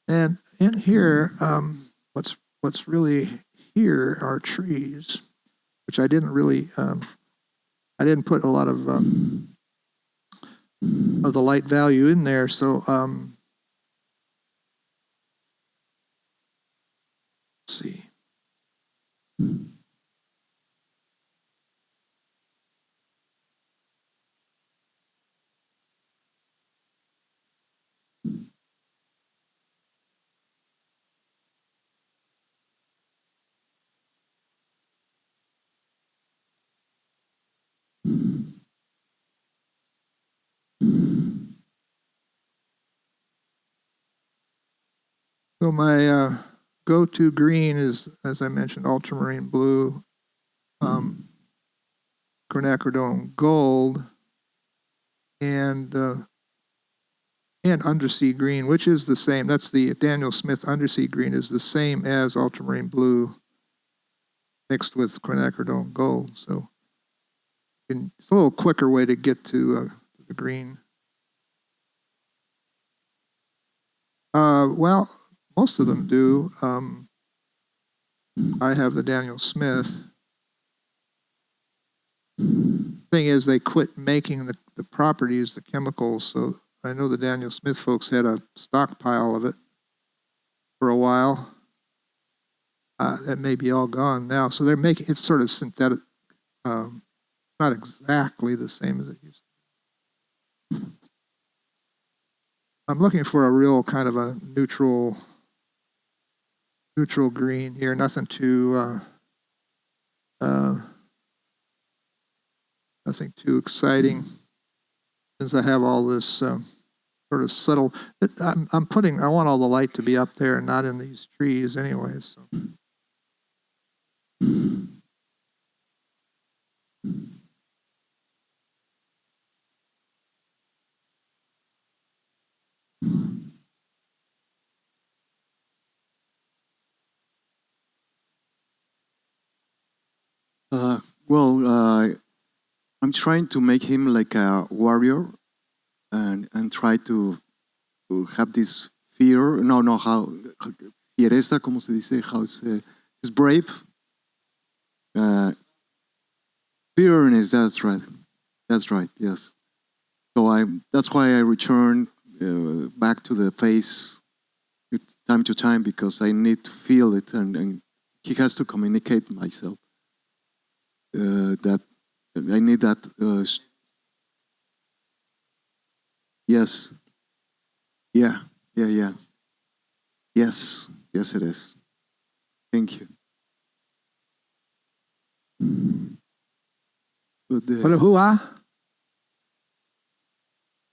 And in here, what's really here are trees, which I didn't really, I didn't put a lot of the light value in there. So let's see. So my go-to green is, as I mentioned, ultramarine blue, quinacridone gold, and undersea green, which is the same. That's the Daniel Smith undersea green, is the same as ultramarine blue mixed with quinacridone gold. So it's a little quicker way to get to the green. Well, most of them do. I have the Daniel Smith. Thing is, they quit making the properties, the chemicals, so I know the Daniel Smith folks had a stockpile of it for a while. That may be all gone now. So they're making it's sort of synthetic, not exactly the same as it used to be. I'm looking for a real kind of a neutral green here. Nothing too nothing too exciting. Since I have all this sort of subtle, I want all the light to be up there and not in these trees anyway. So. I'm trying to make him like a warrior, and try to have this fear. No, how fiereza, como se dice, how is brave. Fearness. That's right. That's right. Yes. So that's why I return back to the face time to time, because I need to feel it, and he has to communicate myself. That I need that. Yes. Yeah. Yes, it is. Thank you.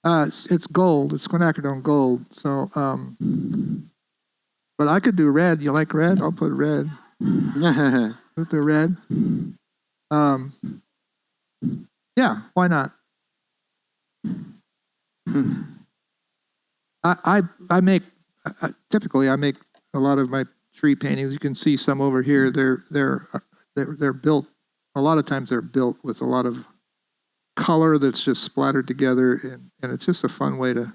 It's gold. It's quinacridone gold. So, but I could do red. You like red? I'll put red. Put the red. Yeah, why not? I make typically I make a lot of my tree paintings. You can see some over here. They're built. A lot of times they're built with a lot of color that's just splattered together, and it's just a fun way to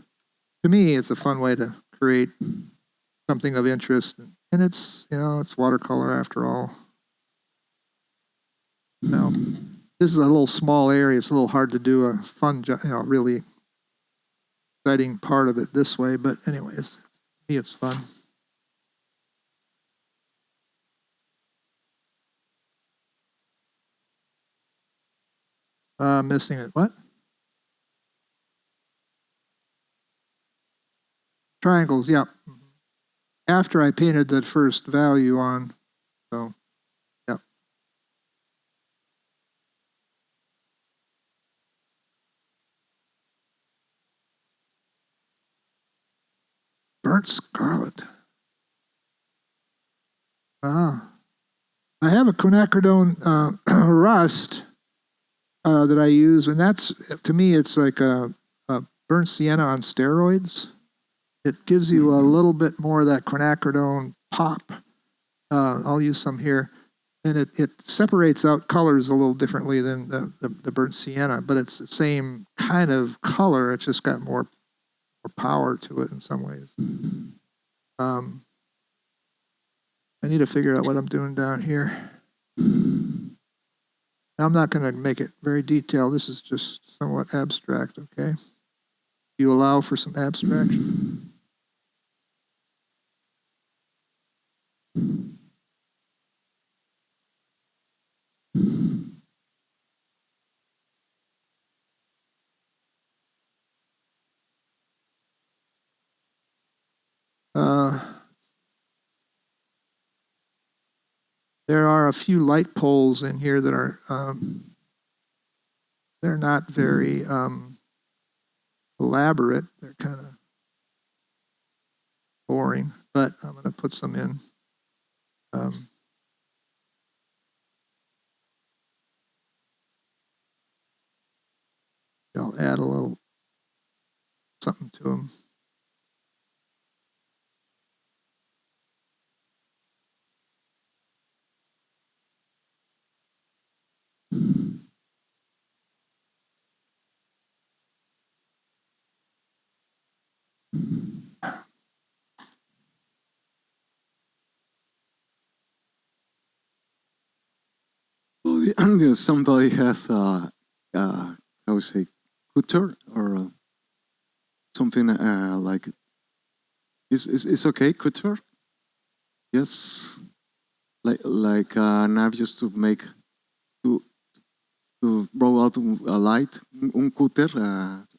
me, it's a fun way to create something of interest. And it's, it's watercolor after all. Now, this is a little small area. It's a little hard to do a fun, really exciting part of it this way. But anyways, it's fun. Missing it. What? Triangles, yeah. After I painted that first value on, so, yeah. Burnt scarlet. I have a quinacridone rust that I use, and that's, to me, it's like a burnt sienna on steroids. It gives you a little bit more of that quinacridone pop. I'll use some here. And it separates out colors a little differently than the burnt sienna, but it's the same kind of color. It's just got more power to it in some ways. I need to figure out what I'm doing down here. I'm not going to make it very detailed. This is just somewhat abstract, okay? You allow for some abstraction? There are a few light poles in here that are, they're not very elaborate. They're kind of boring, but I'm going to put some in. I'll add a little something to them. Somebody has how to say, cutter or something like it's okay, cutter. Yes, like a knife just to make to blow out a light, un cutter,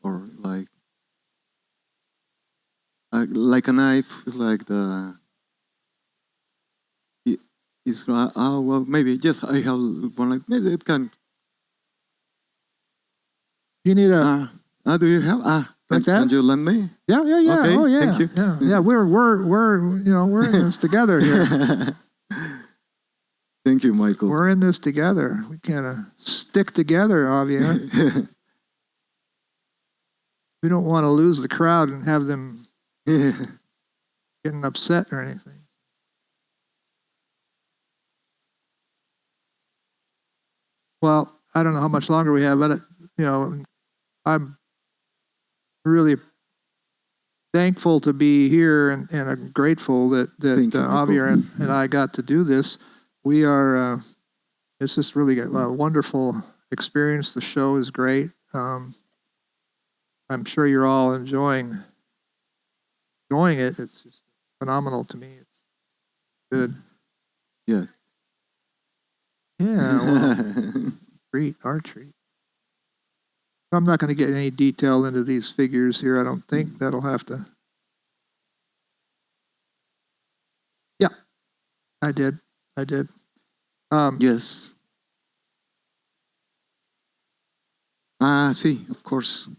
or like a knife is like the. Is well, maybe yes, I have one like maybe it can. You need a. Do you have like that? Can you lend me? Yeah. Okay, Oh yeah. thank you. Yeah. We're in this together here. Thank you, Michael. We're in this together. We can't stick together, Javier. We don't want to lose the crowd and have them getting upset or anything. Well, I don't know how much longer we have, but I'm really thankful to be here, and I'm grateful that Javier and I got to do this. We are. It's just really a wonderful experience. The show is great. I'm sure you're all enjoying it. It's just phenomenal to me. It's good. Yeah. Yeah, well, our treat. I'm not going to get any detail into these figures here. I don't think that'll have to. Yeah, I did. Yes. Sí, of course.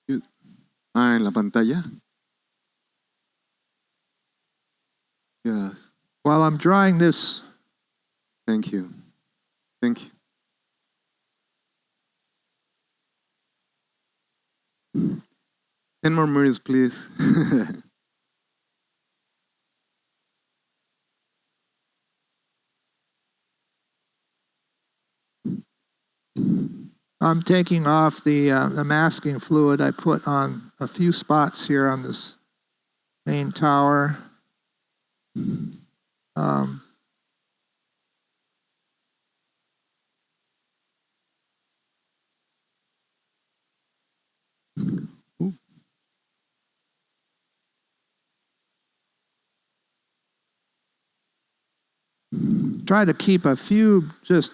En la pantalla. Yes. While I'm drawing this. Thank you. 10 more minutes, please. I'm taking off the masking fluid I put on a few spots here on this main tower. Try to keep a few just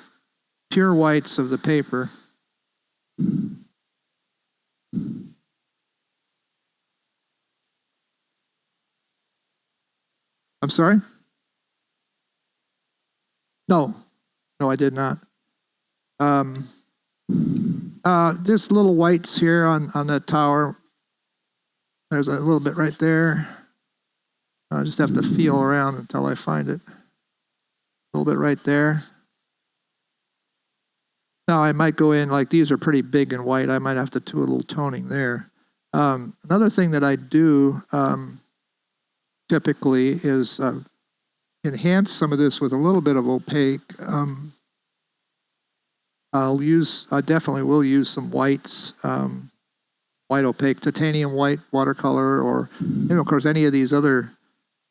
pure whites of the paper. I'm sorry? No, I did not. Just little whites here on that tower. There's a little bit right there. I just have to feel around until I find it. A little bit right there. Now I might go in, like these are pretty big and white. I might have to do a little toning there. Another thing that I do typically is enhance some of this with a little bit of opaque. I definitely will use some whites, white opaque, titanium white watercolor, or of course any of these other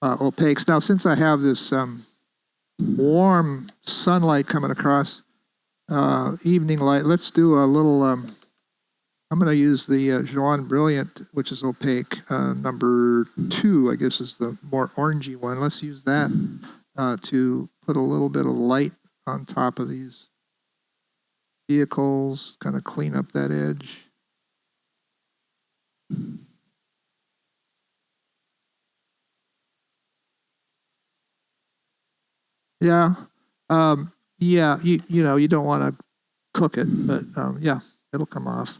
opaques. Now, since I have this warm sunlight coming across, evening light, let's do a little, I'm going to use the Joan Brilliant, which is opaque, number 2, I guess is the more orangey one. Let's use that to put a little bit of light on top of these vehicles, kind of clean up that edge. Yeah. Yeah, you know, you don't want to cook it, but yeah, it'll come off.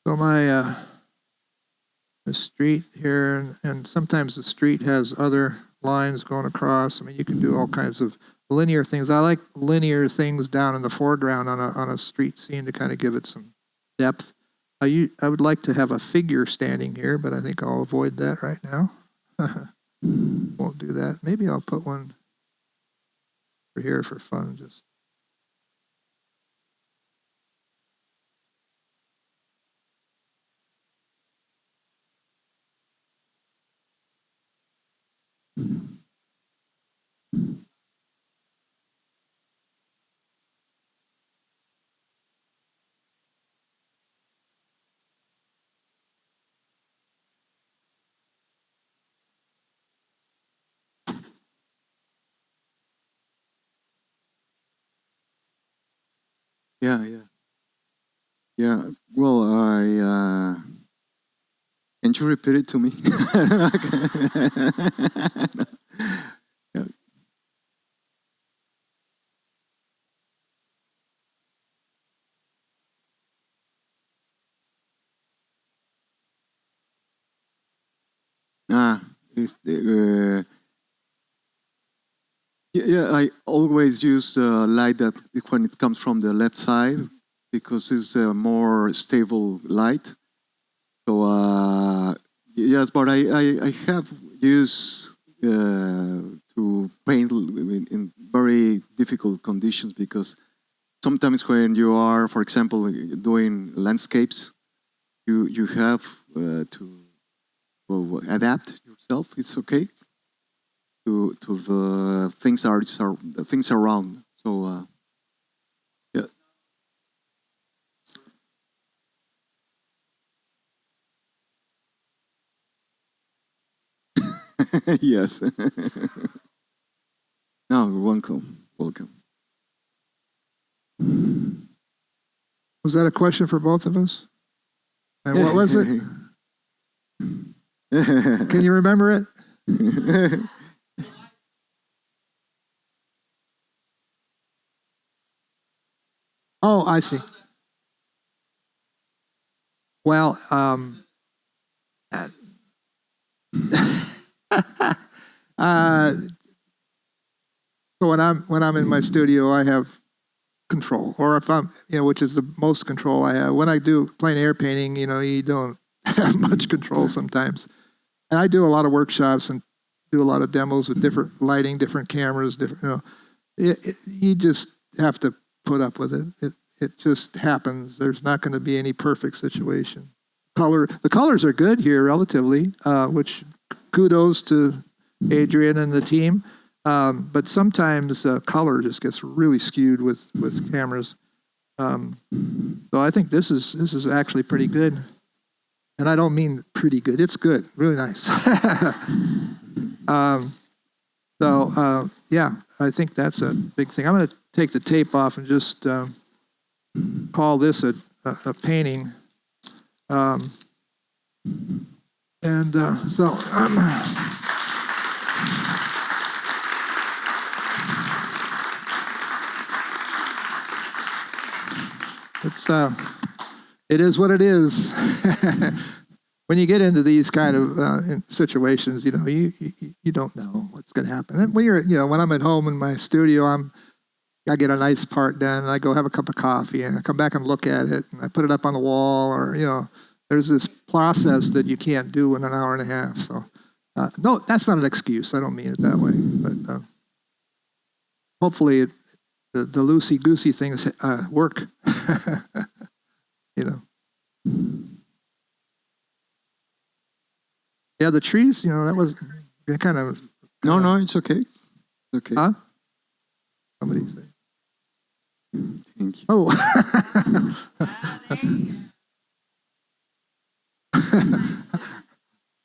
So my the street here, and sometimes the street has other lines going across. I mean, you can do all kinds of linear things. I like linear things down in the foreground on a street scene to kind of give it some depth. I would like to have a figure standing here, but I think I'll avoid that right now. Won't do that. Maybe I'll put one over here for fun. Just Yeah. Well, can you repeat it to me? Yeah. Yeah, I always use light that when it comes from the left side because it's a more stable light. So yes, but I have used to paint in very difficult conditions because sometimes when you are, for example, doing landscapes, you have to adapt yourself. It's okay to the things the things around. So yeah. Yes. No, welcome. was that a question for both of us? And what was it? Can you remember it? Oh, I see. Well, so when I'm in my studio, I have control, or if I'm, which is the most control I have. When I do plein air painting, you don't have much control sometimes. And I do a lot of workshops and do a lot of demos with different lighting, different cameras, different. You just have to put up with it. It just happens. There's not going to be any perfect situation. The colors are good here relatively, which kudos to Adrian and the team. But sometimes color just gets really skewed with cameras. So I think this is actually pretty good. And I don't mean pretty good. It's good. Really nice. Yeah, I think that's a big thing. I'm going to take the tape off and just call this a painting. It is what it is. When you get into these kind of situations, you don't know what's going to happen. And when I'm at home in my studio, I get a nice part done, and I go have a cup of coffee, and I come back and look at it, and I put it up on the wall, or there's this process that you can't do in an hour and a half. So, no, that's not an excuse. I don't mean it that way, but hopefully the loosey-goosey things work. Yeah, the trees, that was kind of... No, it's okay. It's okay. Huh? Somebody say. Thank you. Oh.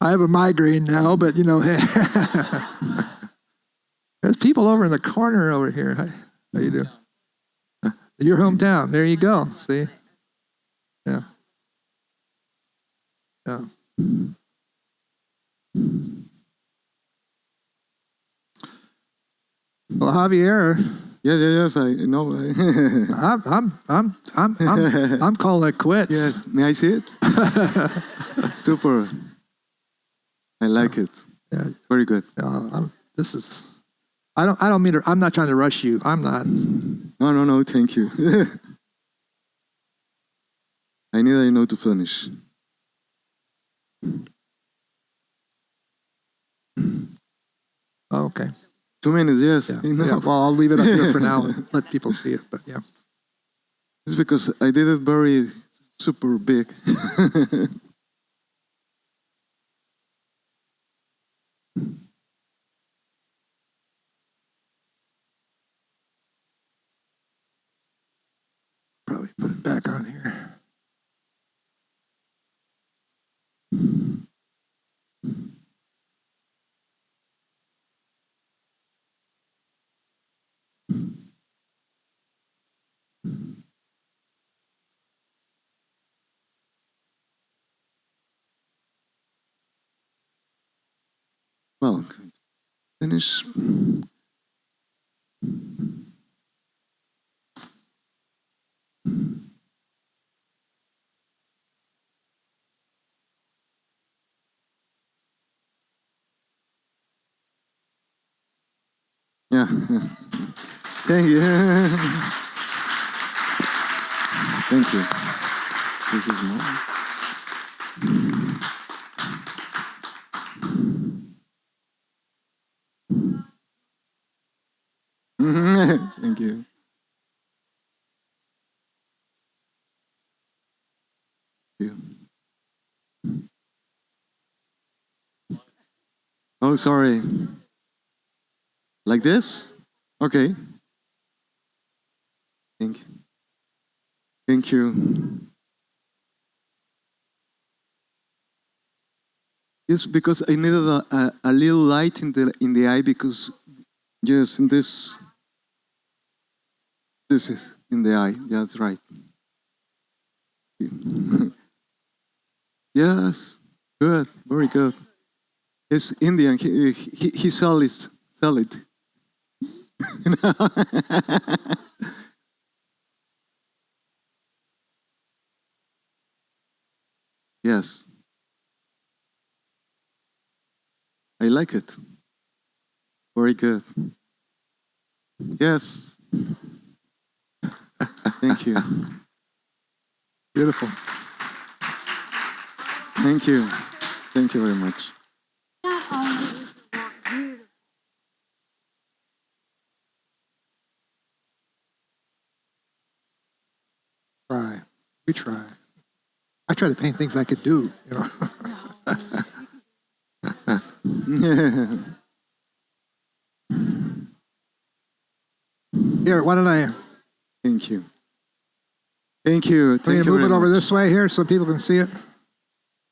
I have a migraine now, but, there's people over in the corner over here. How you doing? Your hometown. There you go. See? Yeah. Yeah. Well, Javier. Yes, I know. I'm calling it quits. Yes, may I see it? Super. I like it. Yeah. Very good. I don't mean to, I'm not trying to rush you. I'm not. No, thank you. I need to finish. Oh, okay. 2 minutes, yes. Yeah. Yeah, well, I'll leave it up here for now and let people see it, but yeah. It's because I did it very super big. Probably put it back on here. Well, finish. Yeah. Thank you. Thank you. This is more. Thank you. Thank you. Oh, sorry. Like this? Okay. Thank you. Thank you. Yes, because I needed a little light in the eye because yes, in this is in the eye. Yeah, that's right. Yes, good, very good. It's Indian. He sell it. Yes. I like it. Very good. Yes. Thank you. Beautiful. Thank you. Thank you very much. We try. I try to paint things I could do, Here, why don't I Thank you. Thank you. move it over this way here so people can see it?